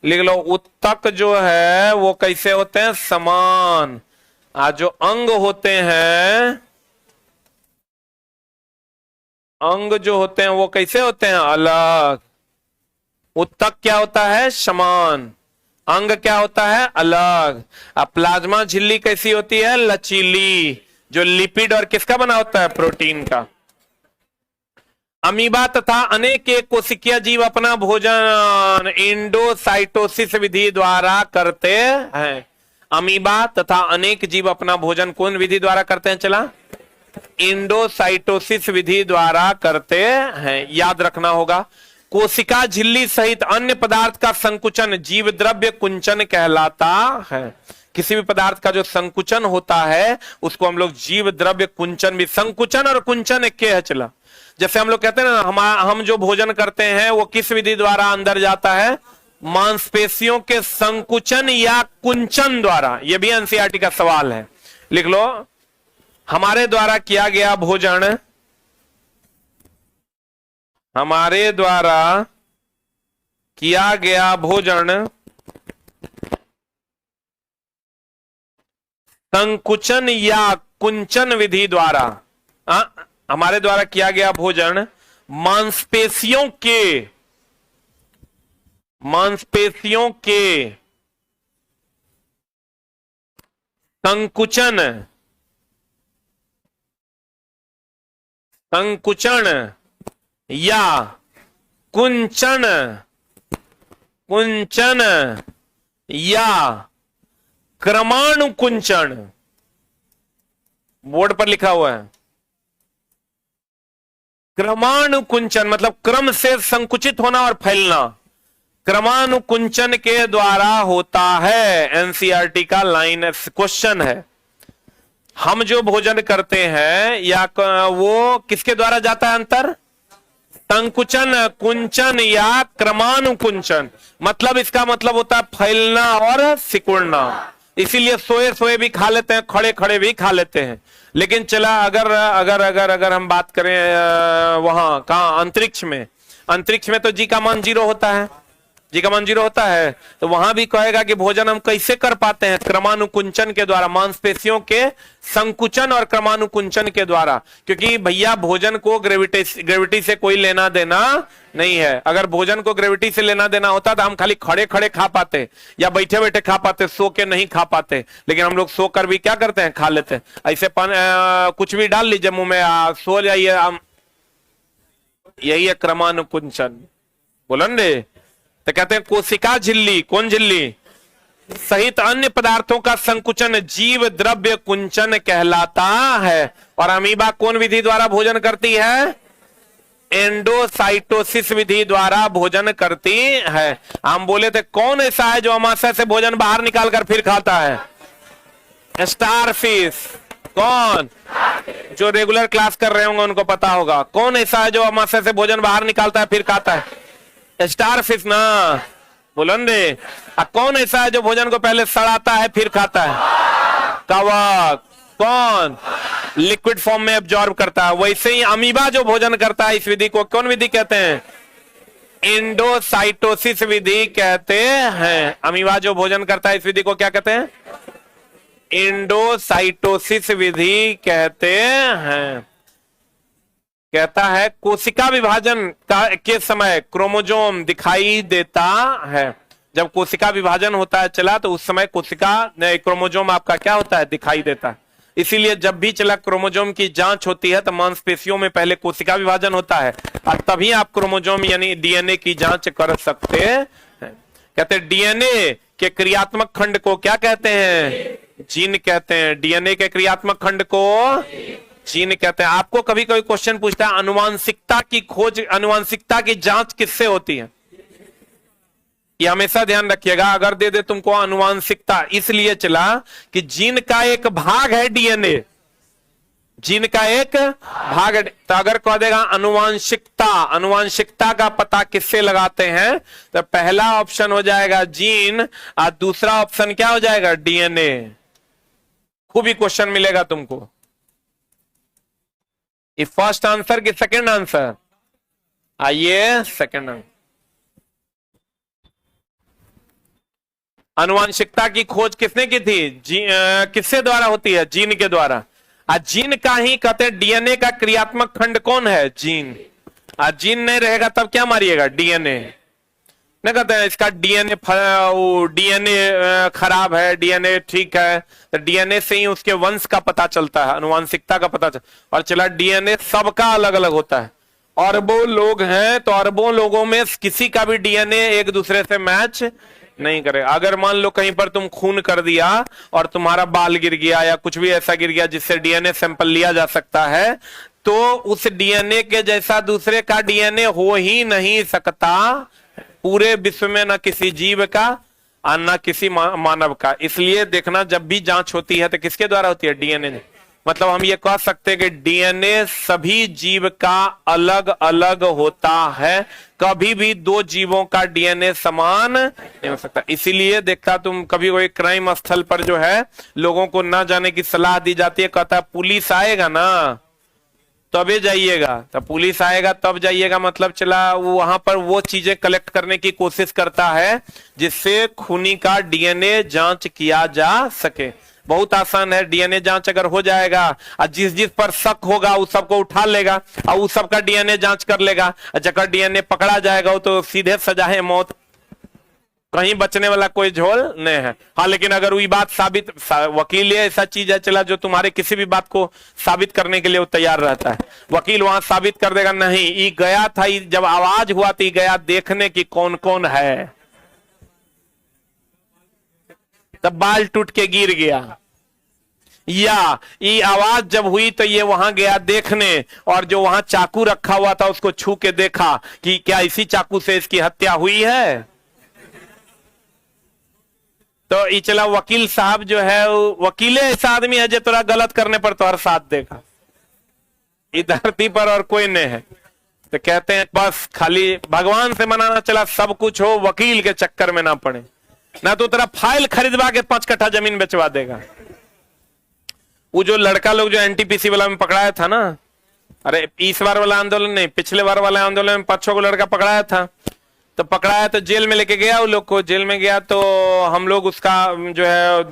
लिख लो, उत्तक जो है वो कैसे होते हैं? समान। जो अंग होते हैं, अंग जो होते हैं वो कैसे होते हैं? अलग। उत्तक क्या होता है? समान। अंग क्या होता है? अलग। अब प्लाज्मा झिल्ली कैसी होती है? लचीली, जो लिपिड और किसका बना होता है? प्रोटीन का। अमीबा तथा अनेक एक कोशिकीय जीव अपना भोजन इंडोसाइटोसिस विधि द्वारा करते हैं। अमीबा तथा अनेक जीव अपना भोजन कौन विधि द्वारा करते हैं? चला, इंडोसाइटोसिस विधि द्वारा करते हैं। याद रखना होगा। कोशिका झिल्ली सहित अन्य पदार्थ का संकुचन जीव द्रव्य कुंचन कहलाता है। किसी भी पदार्थ का जो संकुचन होता है उसको हम लोग जीव द्रव्य कुंचन भी, संकुचन और कुंचन एक है। चला, जैसे हम लोग कहते हैं ना, हम जो भोजन करते हैं वो किस विधि द्वारा अंदर जाता है? मांसपेशियों के संकुचन या कुंचन द्वारा। यह भी एनसीईआरटी का सवाल है, लिख लो। हमारे द्वारा किया गया भोजन, हमारे द्वारा किया गया भोजन संकुचन या कुंचन विधि द्वारा, हमारे द्वारा किया गया भोजन मांसपेशियों के संकुचन या कुंचन या क्रमाणुकुंचन, बोर्ड पर लिखा हुआ है। क्रमाणुकुंचन मतलब क्रम से संकुचित होना और फैलना, क्रमानुकुंचन के द्वारा होता है। एनसीईआरटी का लाइन क्वेश्चन है। हम जो भोजन करते हैं या वो किसके द्वारा जाता है अंतर? संकुचन, कुंचन या क्रमानुकुंचन। मतलब इसका मतलब होता है फैलना और सिकुड़ना। इसीलिए सोए सोए भी खा लेते हैं, खड़े खड़े भी खा लेते हैं। लेकिन चला अगर अगर अगर अगर हम बात करें वहां कहा अंतरिक्ष में, अंतरिक्ष में तो जी का मान 0 होता है, जी का मान 0 होता है। तो वहां भी कहेगा कि भोजन हम कैसे कर पाते हैं? क्रमानुकुंचन के द्वारा, मांसपेशियों के संकुचन और क्रमानुकुंचन के द्वारा। क्योंकि भैया भोजन को ग्रेविटी से कोई लेना देना नहीं है। अगर भोजन को ग्रेविटी से लेना देना होता तो हम खाली खड़े खड़े खा पाते या बैठे बैठे खा पाते, सो के नहीं खा पाते। लेकिन हम लोग सो कर भी क्या करते हैं? खा लेते हैं। ऐसे कुछ भी डाल लीजिए मुंह में, सो जाइए, यही है क्रमानुकुंचन। बोलन रे। तो कहते हैं कोशिका झिल्ली, कौन झिल्ली? सहित अन्य पदार्थों का संकुचन जीव द्रव्य कुंचन कहलाता है। और अमीबा कौन विधि द्वारा भोजन करती है? एंडोसाइटोसिस विधि द्वारा भोजन करती है। हम बोले थे कौन ऐसा है जो अमाशय से भोजन बाहर निकाल कर फिर खाता है? स्टारफिश। कौन? जो रेगुलर क्लास कर रहे होंगे उनको पता होगा। कौन ऐसा है जो अमाशय से भोजन बाहर निकालता है फिर खाता है? स्टारफिश ना, बोलन रे। कौन ऐसा है जो भोजन को पहले सड़ाता है फिर खाता है? कवक। कौन? लिक्विड फॉर्म में एब्जॉर्ब करता है। वैसे ही अमीबा जो भोजन करता है, इस विधि को कौन विधि कहते हैं? एंडोसाइटोसिस विधि कहते हैं। अमीबा जो भोजन करता है इस विधि को क्या कहते हैं? एंडोसाइटोसिस विधि कहते हैं। कहता है कोशिका विभाजन के समय क्रोमोजोम दिखाई देता है। जब कोशिका विभाजन होता है चला तो उस समय कोशिका क्रोमोजोम आपका क्या होता है? दिखाई देता है। इसीलिए जब भी चला क्रोमोजोम की जांच होती है तो मांसपेशियों में पहले कोशिका विभाजन होता है और तभी आप क्रोमोजोम यानी डीएनए की जांच कर सकते हैं। कहते हैं डीएनए के क्रियात्मक खंड को क्या कहते हैं? जीन कहते हैं। डीएनए के क्रियात्मक खंड को जीन कहते हैं। आपको कभी कभी क्वेश्चन पूछता है आनुवांशिकता की खोज, आनुवांशिकता की जांच किससे होती है? ये हमेशा ध्यान रखिएगा। अगर दे दे तुमको आनुवांशिकता, इसलिए चला कि जीन का एक भाग है डीएनए, जीन का एक भाग है। तो अगर कह देगा आनुवांशिकता, आनुवांशिकता का पता किससे लगाते हैं? तो पहला ऑप्शन हो जाएगा जीन और दूसरा ऑप्शन क्या हो जाएगा? डीएनए। खूब ही क्वेश्चन मिलेगा तुमको। ये फर्स्ट आंसर कि सेकंड आंसर? आइए सेकंड आंसर। आनुवांशिकता की खोज किसने की थी? किससे द्वारा होती है? जीन के द्वारा। जीन का ही कहते हैं डीएनए का क्रियात्मक खंड कौन है? जीन। जीन नहीं रहेगा तब क्या मारिएगा? डीएनए। नहीं कहते हैं इसका डीएनए खराब है, डीएनए ठीक है। तो डीएनए से ही उसके वंश का पता चलता है, आनुवांशिकता का पता चलता। और चला डीएनए सबका अलग अलग होता है। अरबों लोग हैं तो अरबों लोगों में किसी का भी डीएनए एक दूसरे से मैच नहीं करे। अगर मान लो कहीं पर तुम खून कर दिया और तुम्हारा बाल गिर गया या कुछ भी ऐसा गिर गया जिससे डीएनए सैंपल लिया जा सकता है, तो उस डीएनए के जैसा दूसरे का डीएनए हो ही नहीं सकता पूरे विश्व में, न किसी जीव का और न किसी मानव का। इसलिए देखना जब भी जांच होती है तो किसके द्वारा होती है? डीएनए। मतलब हम ये कह सकते हैं कि डीएनए सभी जीव का अलग अलग होता है। कभी भी दो जीवों का डीएनए समान नहीं हो सकता। इसीलिए देखता तुम कभी कोई क्राइम स्थल पर जो है लोगों को ना जाने की सलाह दी जाती है, कहता है पुलिस आएगा ना तबे जाइएगा। तो पुलिस आएगा तब जाइएगा मतलब चला वो वहां पर वो चीजें कलेक्ट करने की कोशिश करता है जिससे खूनी का डीएनए जांच किया जा सके। बहुत आसान है। डीएनए जांच अगर हो जाएगा और जिस जिस पर शक होगा उस सबको उठा लेगा और उस सबका डीएनए जांच कर लेगा। जगह डीएनए पकड़ा जाएगा वो तो सीधे सजा है मौत, कहीं बचने वाला कोई झोल नहीं है। हाँ लेकिन अगर वही बात साबित, वकील ये ऐसा चीज है चला जो तुम्हारे किसी भी बात को साबित करने के लिए वो तैयार रहता है। वकील वहां साबित कर देगा नहीं ये गया था, जब आवाज हुआ तो गया देखने की कौन कौन है, तब बाल टूट के गिर गया, या ये आवाज जब हुई तो ये वहां गया देखने और जो वहां चाकू रखा हुआ था उसको छू के देखा कि क्या इसी चाकू से इसकी हत्या हुई है। तो ये चला वकील साहब जो है वकीले ऐसा आदमी है जो तोरा गलत करने पर तो हर साथ देगा, इस धरती पर और कोई नहीं है। तो कहते हैं बस खाली भगवान से मनाना चला सब कुछ हो, वकील के चक्कर में ना पड़े, ना तो तेरा फाइल खरीदवा के 5 कट्ठा जमीन बेचवा देगा। वो जो लड़का लोग जो एनटीपीसी वाला में पकड़ाया था ना, अरे इस बार वाला आंदोलन नहीं, पिछले बार वाला आंदोलन में 5-6 को लड़का पकड़ाया था, तो पकड़ाया तो जेल में लेके गया, वो लोग को जेल में गया तो हम लोग उसका जो है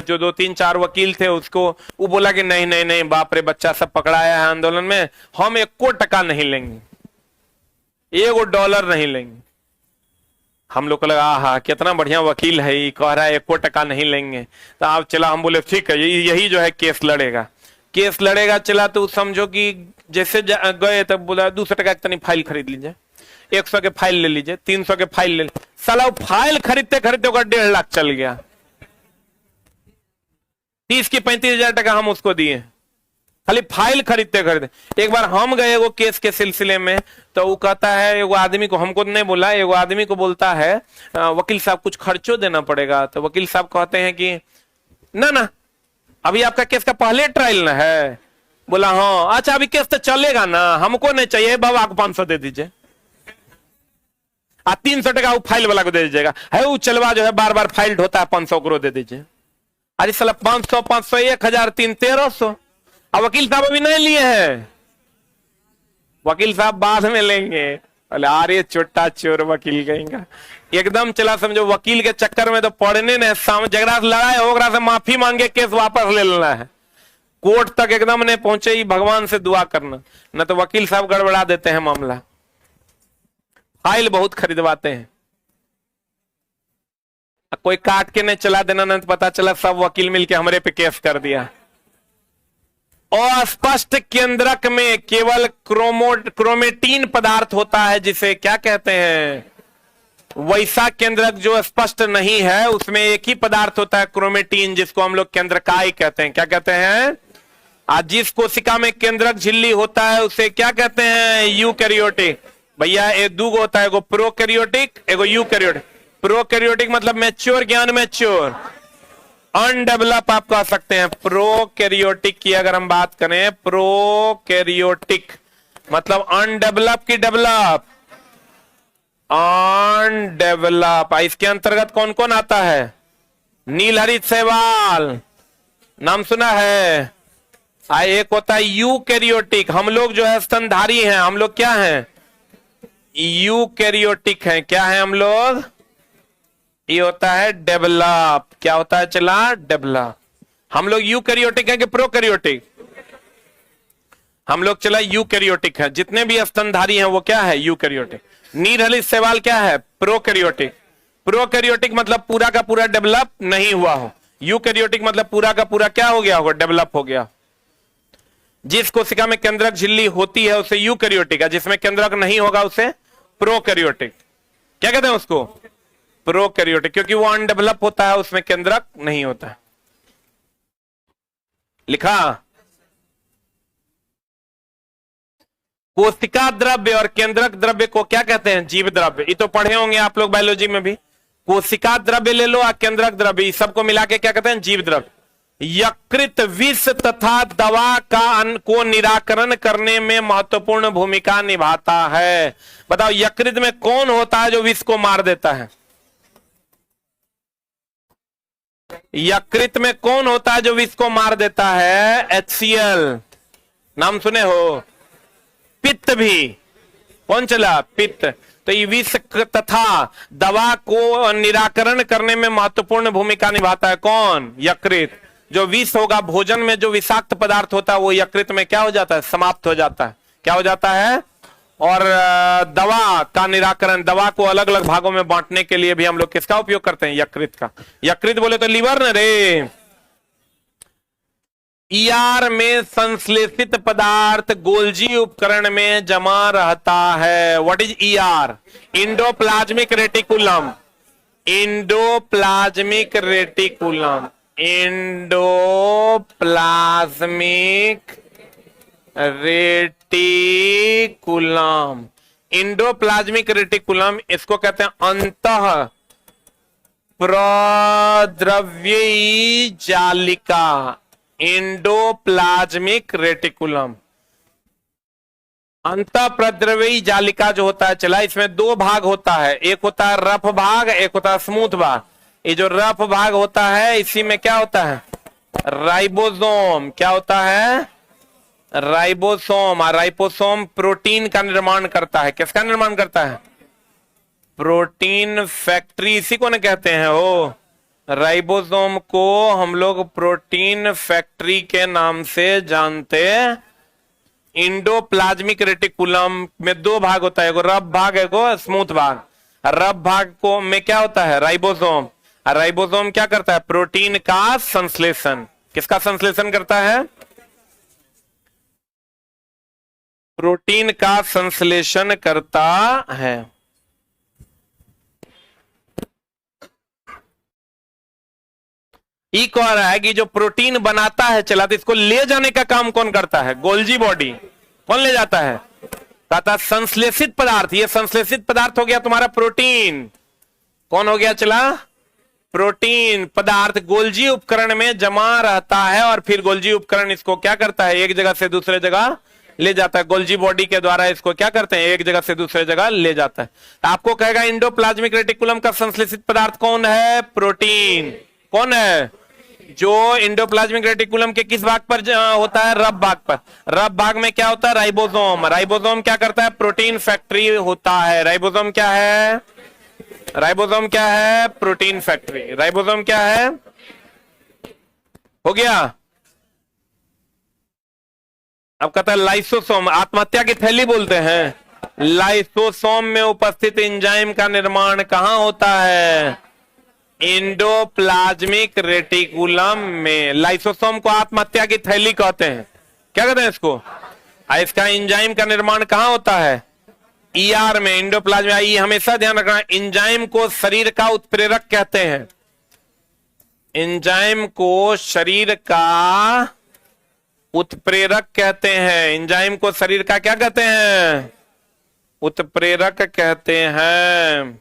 जो 2-3-4 वकील थे उसको वो बोला कि नहीं नहीं नहीं बाप रे बच्चा सब पकड़ाया है आंदोलन में, हम 1 टका नहीं लेंगे, $1 नहीं लेंगे। हम लोग को लगा हाँ कितना बढ़िया वकील है, ये कह रहा है 1 टका नहीं लेंगे। तो आप चला, हम बोले ठीक है यही जो है केस लड़ेगा, केस लड़ेगा। चला तो समझो कि जैसे गए तब बोला 200 टका की फाइल खरीद लीजिए, 100 के फाइल ले लीजिए, 300 के फाइल ले लीजिए। साला फाइल खरीदते खरीदते होगा 1.5 लाख चल गया। 30 की 35,000 टका हम उसको दिए खाली फाइल खरीदते खरीदते। एक बार हम गए वो केस के सिलसिले में, तो वो कहता है एगो आदमी को, हमको नहीं बोला, एगो आदमी को बोलता है वकील साहब कुछ खर्चो देना पड़ेगा। तो वकील साहब कहते हैं कि ना ना अभी आपका केस का पहले ट्रायल ना है। बोला हाँ अच्छा अभी केस तो चलेगा ना, हमको नहीं चाहिए बाबा, आपको 500 दे दीजिए, 300 टका वो फाइल वाला को दे दीजिएगा। है वो चलवा जो है बार बार फाइल ढोता है, 500 को दे दीजिए। अरे साला 500 500 1000 3 1300। अब वकील साहब अभी नहीं लिए हैं, वकील साहब बाद में लेंगे। अरे अरे छोटा चोर वकील कहेंगे एकदम। चला समझो वकील के चक्कर में तो पढ़ने ने जगरा से लड़ाई होगा से माफी मांगे केस वापस ले लेना है, कोर्ट तक एकदम नहीं पहुंचे ही भगवान से दुआ करना, न तो वकील साहब गड़बड़ा देते हैं मामला। फाइल बहुत खरीदवाते हैं, कोई काट के नहीं चला देना, नहीं तो पता चला सब वकील मिलके हमरे पे केस कर दिया। अस्पष्ट केंद्रक में केवल क्रोमेटीन पदार्थ होता है जिसे क्या कहते हैं, वैसा केंद्रक जो स्पष्ट नहीं है उसमें एक ही पदार्थ होता है क्रोमेटीन, जिसको हम लोग केंद्रकाय कहते हैं। क्या कहते हैं? आज जिस कोशिका में केंद्रक झिल्ली होता है उसे क्या कहते हैं? यूकैरियोटिक। भैया ये 2 गो होता है, एगो प्रोकैरियोटिक एगो यूकैरियोटिक। प्रोकैरियोटिक मतलब मैच्योर, ज्ञान मैच्योर। अनडेवलप आप कह सकते हैं। प्रोकैरियोटिक की अगर हम बात करें, प्रोकैरियोटिक मतलब अनडेवलप की डेवलप, अनडेवलप। इसके अंतर्गत कौन कौन आता है? नीलहरित शैवाल नाम सुना है? एक होता है यूकैरियोटिक। हम लोग जो है स्तनधारी हैं, हम लोग क्या हैं? यूकैरियोटिक हैं। क्या है हम लोग? ये होता है डेवलप। क्या होता है? चला डेवलप। हम लोग यूकैरियोटिक हैं कि प्रोकैरियोटिक? हम लोग चला यूकैरियोटिक है। जितने भी स्तनधारी हैं वो क्या है? यूकैरियोटिक। नीलहरित शैवाल क्या है? प्रोकैरियोटिक। प्रोकैरियोटिक मतलब पूरा का पूरा डेवलप नहीं हुआ हो। यूकैरियोटिक मतलब पूरा का पूरा क्या हो गया होगा? डेवलप हो गया। जिस कोशिका में केंद्रक झिल्ली होती है उसे यूकैरियोटिक है, जिसमें केंद्रक नहीं होगा उसे प्रोकैरियोटिक। क्या कहते हैं उसको? प्रोकैरियोटिक, क्योंकि वो अनडेवलप होता है, उसमें केंद्रक नहीं होता है। लिखा? कोशिका द्रव्य और केंद्रक द्रव्य को क्या कहते हैं? जीव द्रव्य। ये तो पढ़े होंगे आप लोग बायोलॉजी में भी। कोशिका द्रव्य ले लो और केंद्रक द्रव्य, सबको मिला के क्या कहते हैं? जीव द्रव्य। यकृत विष तथा दवा को निराकरण करने में महत्वपूर्ण भूमिका निभाता है। बताओ यकृत में कौन होता है जो विष को मार देता है? यकृत में कौन होता है जो विष को मार देता है? HCl। नाम सुने हो? पित्त भी। कौन चला? पित्त। तो ये विष तथा दवा को निराकरण करने में महत्वपूर्ण भूमिका निभाता है। कौन? यकृत। जो विष होगा, भोजन में जो विषाक्त पदार्थ होता है वो यकृत में क्या हो जाता है? समाप्त हो जाता है। क्या हो जाता है? और दवा का निराकरण, दवा को अलग अलग भागों में बांटने के लिए भी हम लोग किसका उपयोग करते हैं? यकृत का। यकृत बोले तो लीवर न रे। ईआर में संश्लेषित पदार्थ गोल्जी उपकरण में जमा रहता है। What is ER? Endoplasmic reticulum. Endoplasmic reticulum. Endoplasmic reticulum. Endoplasmic reticulum इसको कहते हैं अंतः प्रद्रव्यी जालिका, एंडोप्लाज्मिक रेटिकुलम। अंतःप्रद्रव्यी जालिका जो होता है चला, इसमें दो भाग होता है, एक होता है रफ भाग, एक होता है स्मूथ भाग। ये जो रफ भाग होता है इसी में क्या होता है, राइबोसोम। क्या होता है, राइबोसोम। और राइबोसोम प्रोटीन का निर्माण करता है। किसका निर्माण करता है, प्रोटीन फैक्ट्री, इसी को ना कहते हैं वो। राइबोसोम को हम लोग प्रोटीन फैक्ट्री के नाम से जानते। इंडोप्लाज्मिक रेटिकुलम में दो भाग होता है, एगो रफ भाग, एगो स्मूथ भाग। रफ भाग को में क्या होता है, राइबोसोम। और राइबोसोम क्या करता है, प्रोटीन का संश्लेषण। किसका संश्लेषण करता है, प्रोटीन का संश्लेषण करता है। ये कह रहा है कि जो प्रोटीन बनाता है चला, तो इसको ले जाने का काम कौन करता है, गोल्जी बॉडी। कौन ले जाता है, कहता संश्लेषित पदार्थ। ये संश्लेषित पदार्थ हो गया तुम्हारा प्रोटीन। कौन हो गया चला, प्रोटीन पदार्थ गोल्जी उपकरण में जमा रहता है, और फिर गोल्जी उपकरण इसको क्या करता है, एक जगह से दूसरे जगह ले जाता है। गोल्जी बॉडी के द्वारा इसको क्या करते हैं, एक जगह से दूसरे जगह ले जाता है। तो आपको कहेगा इंडोप्लाज्मिक रेटिकुलम का संश्लेषित पदार्थ कौन है, प्रोटीन। कौन है, जो इंडोप्लाज्मिक रेटिकुलम के किस भाग पर होता है, रफ भाग पर। रफ भाग में क्या होता है, राइबोसोम। राइबोसोम क्या करता है, प्रोटीन फैक्ट्री होता है। राइबोसोम क्या है, राइबोसोम क्या है, प्रोटीन फैक्ट्री। राइबोसोम क्या है, हो गया। अब कहता है लाइसोसोम, आत्महत्या की थैली बोलते हैं। लाइसोसोम में उपस्थित एंजाइम का निर्माण कहां होता है, इंडोप्लाज्मिक रेटिकुलम में। लाइसोसोम को आत्महत्या की थैली कहते हैं। क्या कहते हैं इसको, इसका एंजाइम का निर्माण कहां होता है, ईआर में, इंडोप्लाज्मिक। ये हमेशा ध्यान रखना, एंजाइम को शरीर का उत्प्रेरक कहते हैं। एंजाइम को शरीर का उत्प्रेरक कहते हैं। एंजाइम को शरीर का क्या कहते हैं, उत्प्रेरक कहते हैं।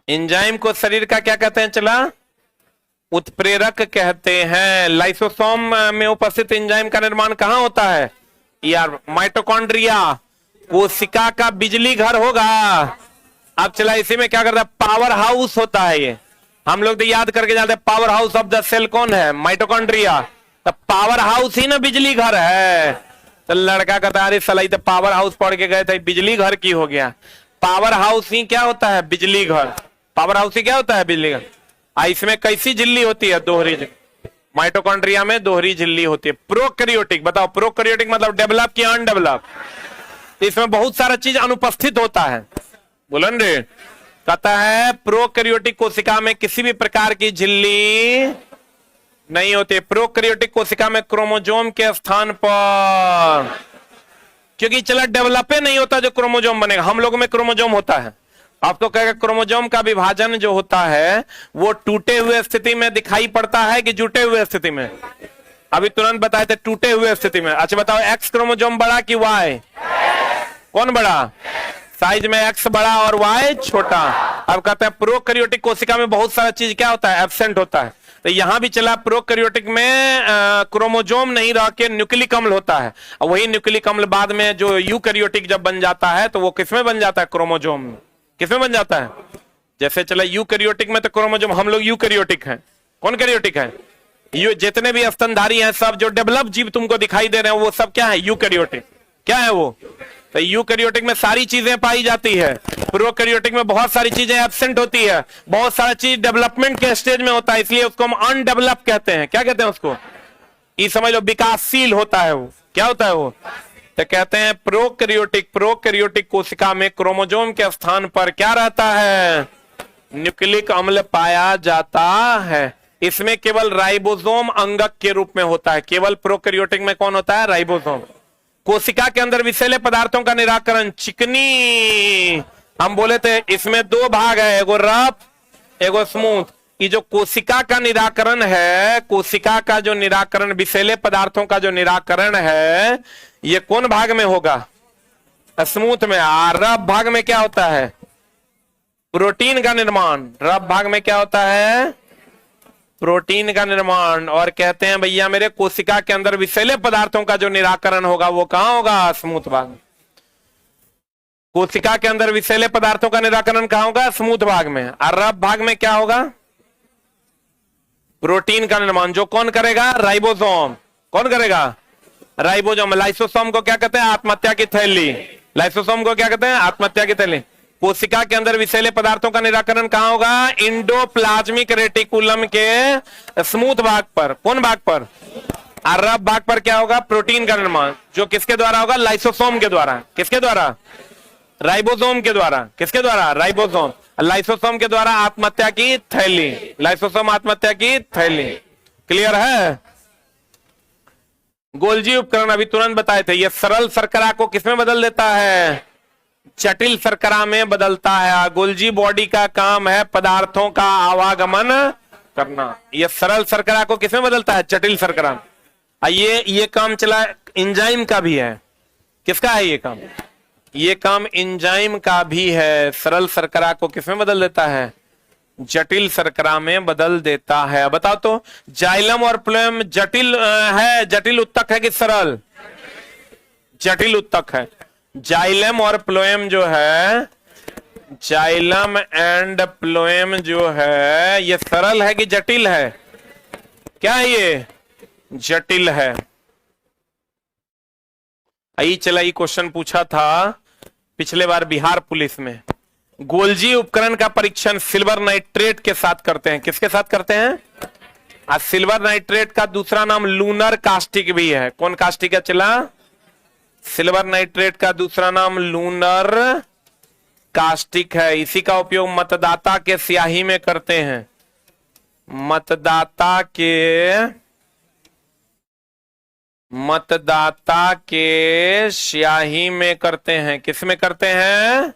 एंजाइम को शरीर का क्या कहते हैं चला, उत्प्रेरक कहते हैं। लाइसोसोम में उपस्थित एंजाइम का निर्माण कहां होता है, यार माइटोकॉन्ड्रिया, कोशिका का बिजली घर होगा। अब चला इसी में क्या करता है, पावर हाउस होता है ये। हम लोग तो याद करके जाते हैं, power house of the cell कौन है, माइटोकॉन्ड्रिया। तो पावर हाउस ही ना बिजली घर है। तो लड़का कहता है अरे सलाई तो पावर हाउस पढ़ के गए थे, बिजली घर की हो गया। पावर हाउस ही क्या होता है, बिजली घर। पावर हाउस ही क्या होता है, बिजली घर। इसमें कैसी झिल्ली होती है, दोहरी। माइटोकॉन्ड्रिया में दोहरी झिल्ली होती है। प्रोकैरियोटिक, बताओ प्रोकैरियोटिक मतलब डेवलप की अनडेवलप। इसमें बहुत सारा चीज अनुपस्थित होता है। बोलन रे, कहता है प्रोकैरियोटिक कोशिका में किसी भी प्रकार की झिल्ली नहीं होती। प्रोकैरियोटिक कोशिका में क्रोमोजोम के स्थान पर, क्योंकि चला डेवलपे नहीं होता जो क्रोमोजोम बनेगा। हम लोगों में क्रोमोजोम होता है। आप तो कहेगा क्रोमोजोम का विभाजन जो होता है वो टूटे हुए स्थिति में दिखाई पड़ता है कि जुटे हुए स्थिति में। अभी तुरंत बताए थे टूटे हुए स्थिति में। अच्छा बताओ, एक्स क्रोमोजोम बड़ा कि वाई, कौन बड़ा, साइज में एक्स बड़ा और वाई छोटा। अब कहते हैं प्रोकैरियोटिक कोशिका में बहुत सारा चीज क्या होता है, एब्सेंट होता है। तो यहां भी चला प्रोकैरियोटिक में क्रोमोजोम नहीं रह के न्यूक्लिक अम्ल होता है। और वही न्यूक्लिक अम्ल बाद में जो यूकैरियोटिक जब बन जाता है तो वो किसमें बन जाता है, क्रोमोजोम में। किसमें बन जाता है, जैसे चला यूकैरियोटिक में तो क्रोमोजोम, हम लोग यूकैरियोटिक हैं। कौन कैरियोटिक है, ये जितने भी स्तनधारी हैं सब जो डेवलप जीव तुमको दिखाई दे रहे हैं वो सब क्या है, यूकैरियोटिक। क्या है वो, तो यूकैरियोटिक में सारी चीजें पाई जाती है। प्रोकैरियोटिक में बहुत सारी चीजें एब्सेंट होती है। बहुत सारा चीज डेवलपमेंट के स्टेज में होता है, इसलिए उसको हम अनडेवलप कहते हैं। क्या कहते हैं उसको, ये समझ लो विकासशील होता है वो। क्या होता है वो, तो कहते हैं प्रोकैरियोटिक कोशिका में क्रोमोजोम के स्थान पर क्या रहता है, न्यूक्लिक अम्ल पाया जाता है। इसमें केवल राइबोसोम अंगक के रूप में होता है। केवल प्रोकैरियोटिक में कौन होता है, राइबोसोम। कोशिका के अंदर विषैले पदार्थों का निराकरण, चिकनी। हम बोले थे इसमें दो भाग है, एगो रफ एगो स्मूथ। कि जो कोशिका का निराकरण है, कोशिका का जो निराकरण, विषैले पदार्थों का जो निराकरण है, ये कौन भाग में होगा? स्मूथ में। रफ भाग में क्या होता है? प्रोटीन का निर्माण। रफ भाग में क्या होता है? प्रोटीन का निर्माण। और कहते हैं भैया मेरे कोशिका के अंदर विषैले पदार्थों का जो निराकरण होगा वो कहां होगा? स्मूथ भाग में। कोशिका के अंदर विषैले पदार्थों का निराकरण कहां होगा? स्मूथ भाग में। और रफ भाग में क्या होगा? प्रोटीन का निर्माण। जो कौन करेगा? राइबोसोम। कौन करेगा? राइबोसोम। लाइसोसोम को क्या कहते हैं? आत्महत्या की थैली। लाइसोसोम को क्या कहते हैं? आत्महत्या की थैली। कोशिका के अंदर विषैले पदार्थों का निराकरण कहां होगा? इंडोप्लाज्मिक रेटिकुलम के स्मूथ भाग पर। कौन भाग पर? और रफ भाग पर क्या होगा? प्रोटीन का निर्माण। जो किसके द्वारा होगा? लाइसोसोम के द्वारा। किसके द्वारा? राइबोसोम के द्वारा। किसके द्वारा? राइबोसोम। लाइसोसोम के द्वारा आत्महत्या की थैली। लाइसोसोम आत्महत्या की थैली। क्लियर है? गोल्जी उपकरण अभी तुरंत बताए थे। ये सरल शर्करा को किसमें बदल देता है? जटिल शर्करा में बदलता है। गोल्जी बॉडी का काम है पदार्थों का आवागमन करना। ये सरल शर्करा को किसमें बदलता है? जटिल शर्करा। ये काम चला एंजाइम का भी है। किसका है ये काम? ये काम एंजाइम का भी है। सरल शर्करा को किसमें बदल देता है? जटिल शर्करा में बदल देता है। बताओ तो, जाइलम और फ्लोएम जटिल है, जटिल उत्तक है कि सरल? जटिल उत्तक है। जाइलम और फ्लोएम जो है, जाइलम एंड फ्लोएम जो है, ये सरल है कि जटिल है? क्या है ये? जटिल है। आई चला, ये क्वेश्चन पूछा था पिछले बार बिहार पुलिस में। गोल्जी उपकरण का परीक्षण सिल्वर नाइट्रेट के साथ करते हैं। किसके साथ करते हैं? आज सिल्वर नाइट्रेट का दूसरा नाम लूनर कास्टिक भी है। कौन कास्टिक है चला? सिल्वर नाइट्रेट का दूसरा नाम लूनर कास्टिक है। इसी का उपयोग मतदाता के स्याही में करते हैं। मतदाता के स्याही में करते हैं। किस में करते हैं?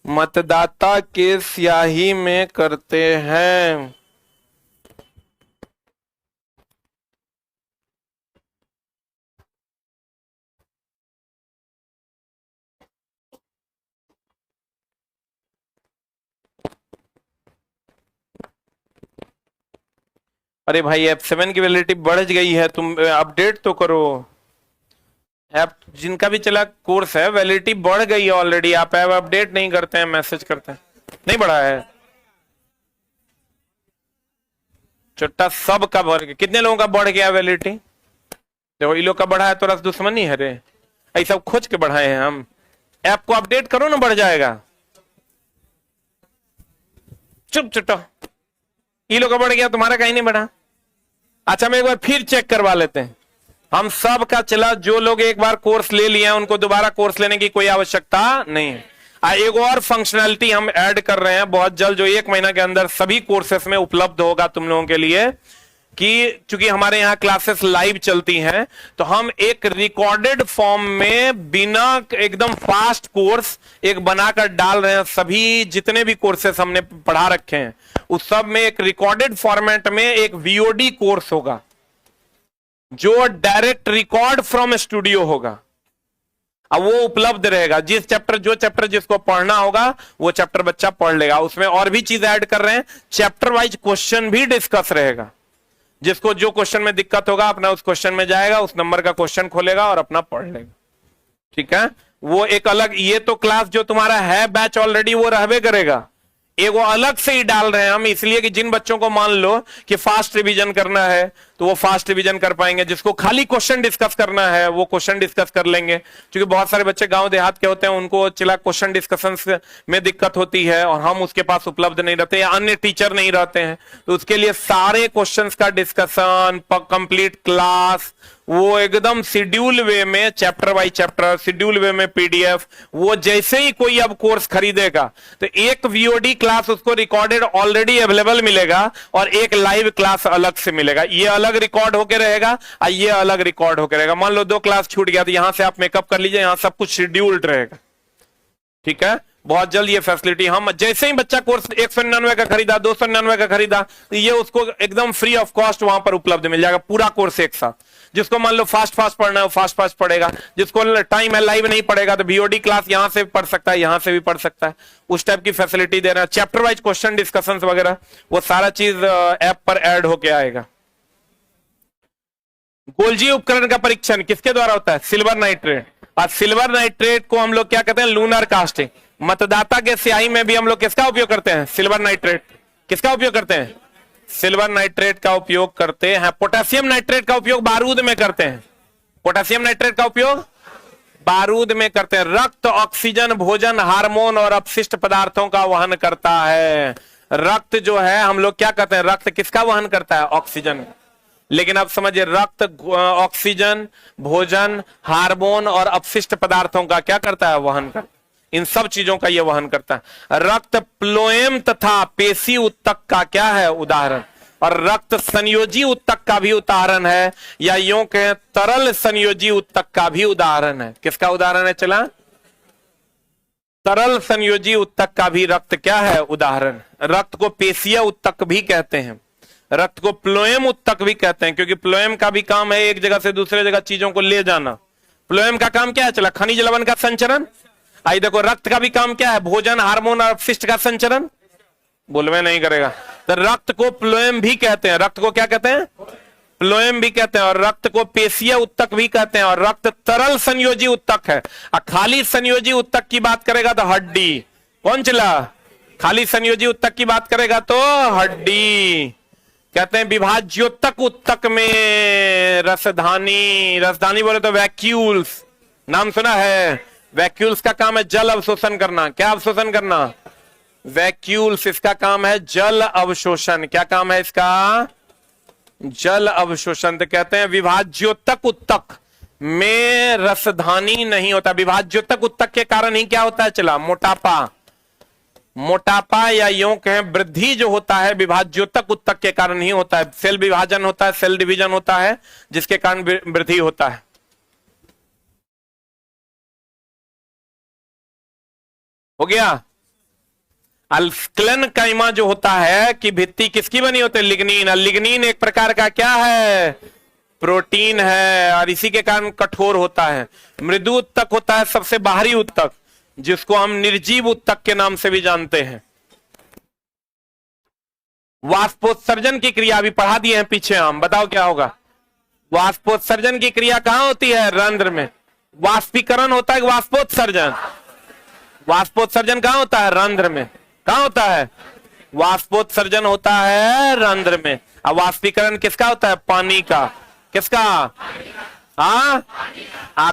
मतदाता के स्याही में करते हैं। अरे भाई F7 की वैलिडिटी बढ़ गई है, तुम अपडेट तो करो। ऐप जिनका भी चला कोर्स है वैलिडिटी बढ़ गई है ऑलरेडी। आप ऐप अपडेट नहीं करते हैं, मैसेज करते हैं, नहीं बढ़ा है। चुट्टा सब का बढ़ गया। कितने लोगों का बढ़ गया वैलिडिटी? देखो, ये लोग का बढ़ा है तो रस दुश्मनी है रे। ऐसा खोज के बढ़ाए हैं हम। ऐप को अपडेट करो ना, बढ़ जाएगा। चुप चुट्टा, ये लोग का बढ़ गया, तुम्हारा कहीं नहीं बढ़ा। अच्छा, मैं एक बार फिर चेक करवा लेते हैं। हम सब का चला, जो लोग एक बार कोर्स ले लिए हैं उनको दोबारा कोर्स लेने की कोई आवश्यकता नहीं है। एक और फंक्शनैलिटी हम ऐड कर रहे हैं बहुत जल्द, जो 1 महीना के अंदर सभी कोर्सेस में उपलब्ध होगा तुम लोगों के लिए। कि चूंकि हमारे यहाँ क्लासेस लाइव चलती हैं, तो हम एक रिकॉर्डेड फॉर्म में बिना एकदम फास्ट कोर्स एक बनाकर डाल रहे हैं। सभी जितने भी कोर्सेस हमने पढ़ा रखे हैं उस सब में एक रिकॉर्डेड फॉर्मेट में एक VOD कोर्स होगा, जो डायरेक्ट रिकॉर्ड फ्रॉम स्टूडियो होगा। अब वो उपलब्ध रहेगा। जो चैप्टर जिसको पढ़ना होगा वो चैप्टर बच्चा पढ़ लेगा। उसमें और भी चीज ऐड कर रहे हैं, चैप्टर वाइज क्वेश्चन भी डिस्कस रहेगा। जिसको जो क्वेश्चन में दिक्कत होगा अपना उस क्वेश्चन में जाएगा, उस नंबर का क्वेश्चन खोलेगा और अपना पढ़ लेगा। ठीक है, वो एक अलग, ये तो क्लास जो तुम्हारा है बैच ऑलरेडी वो रहबे करेगा। एक वो अलग से ही डाल रहे हैं हम, इसलिए कि जिन बच्चों को मान लो कि फास्ट रिवीजन करना है तो वो फास्ट रिवीजन कर पाएंगे। जिसको खाली क्वेश्चन डिस्कस करना है वो क्वेश्चन डिस्कस कर लेंगे। क्योंकि बहुत सारे बच्चे गांव देहात के होते हैं, उनको चला क्वेश्चन डिस्कशन में दिक्कत होती है और हम उसके पास उपलब्ध नहीं रहते या अन्य टीचर नहीं रहते हैं, तो उसके लिए सारे क्वेश्चन का डिस्कशन, कंप्लीट क्लास, वो एकदम शेड्यूल वे में, चैप्टर बाय चैप्टर, शेड्यूल वे में PDF। वो जैसे ही कोई अब कोर्स खरीदेगा तो एक VOD क्लास उसको रिकॉर्डेड ऑलरेडी अवेलेबल मिलेगा और एक लाइव क्लास अलग से मिलेगा। ये अलग रिकॉर्ड होके रहेगा और ये अलग रिकॉर्ड होके रहेगा। मान लो 2 क्लास छूट गया तो यहां से आप मेकअप कर लीजिए, यहां सब कुछ शेड्यूल्ड रहेगा। ठीक है, बहुत जल्द ये फैसिलिटी हम जैसे ही बच्चा कोर्स 199 का खरीदा, 299 का खरीदा, तो ये उसको एकदम फ्री ऑफ कॉस्ट वहां पर उपलब्ध मिल जाएगा, पूरा कोर्स एक साथ। जिसको मान लो फास्ट फास्ट पढ़ना है वो फास्ट फास्ट पढ़ेगा, जिसको टाइम है लाइव नहीं पढ़ेगा तो VOD क्लास यहां से पढ़ सकता है, यहां से भी पढ़ सकता है। उस टाइप की फैसिलिटी दे रहा है। चैप्टर वाइज क्वेश्चन डिस्कशन वगैरह वो सारा चीज ऐप पर ऐड होके आएगा। गोल्जी उपकरण का परीक्षण किसके द्वारा होता है? Silver nitrate. और सिल्वर नाइट्रेट को हम लोग क्या कहते हैं? Lunar casting. मतदाता के स्याही में भी हम लोग किसका उपयोग करते हैं? Silver nitrate. किसका उपयोग करते हैं? सिल्वर नाइट्रेट का उपयोग करते हैं। पोटेशियम नाइट्रेट का उपयोग बारूद में करते हैं। पोटेशियम नाइट्रेट का उपयोग बारूद में करते हैं। रक्त ऑक्सीजन, भोजन, हार्मोन और अपशिष्ट पदार्थों का वहन करता है। रक्त जो है हम लोग क्या कहते हैं? रक्त किसका वहन करता है? ऑक्सीजन। लेकिन अब समझिए, रक्त ऑक्सीजन, भोजन, हार्मोन और अपशिष्ट पदार्थों का क्या करता है? वहन करता है। इन सब चीजों का यह वहन करता है। रक्त प्लोएम तथा पेशी उत्तक का क्या है? उदाहरण। और रक्त संयोजी उत्तक का भी उदाहरण है, या यूं कहें तरल संयोजी उत्तक का भी उदाहरण है। किसका उदाहरण है? चला, तरल संयोजी उत्तक का भी रक्त क्या है? उदाहरण। रक्त को पेशीय उत्तक भी कहते हैं, रक्त को प्लोएम उत्तक भी कहते हैं, क्योंकि प्लोएम का भी काम है एक जगह से दूसरे जगह चीजों को ले जाना। प्लोएम का काम क्या है? चला, खनिज लवण का संचरण। आई देखो, रक्त का भी काम क्या है? भोजन, हार्मोन और अपशिष्ट का संचरण। बोलवे नहीं करेगा। तो रक्त को प्लोएम भी कहते हैं। रक्त को क्या कहते हैं? प्लोएम भी कहते हैं। और रक्त को पेशीय उत्तक भी कहते हैं। और रक्त तरल संयोजी उत्तक है। और खाली संयोजी उत्तक की बात करेगा तो हड्डी। कौन चला? खाली संयोजी उत्तक की बात करेगा तो हड्डी। कहते हैं विभाज्योत्तक उत्तक में रसधानी। रसधानी बोले तो वैक्यूल्स। नाम सुना है? वैक्यूल्स का काम है जल अवशोषण करना। क्या अवशोषण करना? वैक्यूल्स, इसका काम है जल अवशोषण। क्या काम है इसका? जल अवशोषण। तो कहते हैं विभाज्योत्तक उत्तक में रसधानी नहीं होता। विभाज्योत्तक उत्तक के कारण ही क्या होता है? चला, मोटापा। मोटापा या यूं कहें वृद्धि जो होता है विभाज्योत्तक उत्तक के कारण ही होता है। सेल विभाजन होता है, सेल डिवीजन होता है, जिसके कारण वृद्धि होता है। हो गया। अल्कलन काइमा जो होता है कि भित्ति किसकी बनी होती है? लिग्निन। लिग्निन एक प्रकार का क्या है? प्रोटीन है, और इसी के कारण कठोर होता है। मृदु उत्तक होता है सबसे बाहरी उत्तक, जिसको हम निर्जीव उत्तक के नाम से भी जानते हैं। वाष्पोत्सर्जन की क्रिया भी पढ़ा दिए हैं पीछे हम, बताओ क्या होगा? वाष्पोत्सर्जन की क्रिया कहां होती है? रंध्र में। वाष्पीकरण होता है कि वाष्पोत्सर्जन? वाष्पोत्सर्जन कहां होता है? रंध्र में। कहां होता है? वाष्पोत्सर्जन होता है रंध्र में। अब वाष्पीकरण किसका होता है? पानी का। किसका?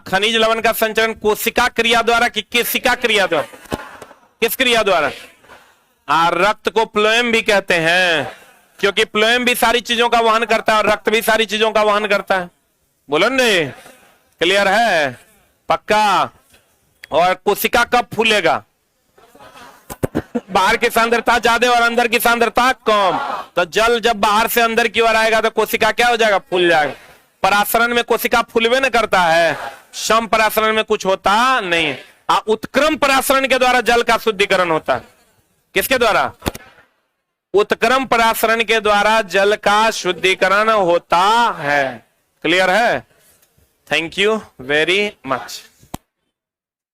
खनिज लवण का संचरण कोशिका क्रिया द्वारा कि केशिका क्रिया द्वारा? किस क्रिया द्वारा? रक्त को प्लोएम भी कहते हैं, क्योंकि प्लोएम भी सारी चीजों का वहन करता है और रक्त भी सारी चीजों का वहन करता है। बोलो ने, क्लियर है? पक्का। और कोशिका कब फूलेगा? बाहर की सांद्रता ज्यादा और अंदर की सांद्रता कम। तो जल जब बाहर से अंदर की ओर आएगा तो कोशिका क्या हो जाएगा? फूल जाएगा। परासरण में कोशिका फूलवे न करता है, सम परासरण में कुछ होता नहीं। उत्क्रम परासरण के द्वारा जल का शुद्धिकरण होता है। किसके द्वारा? उत्क्रम परासरण के द्वारा जल का शुद्धिकरण होता है। क्लियर है? Thank you very much.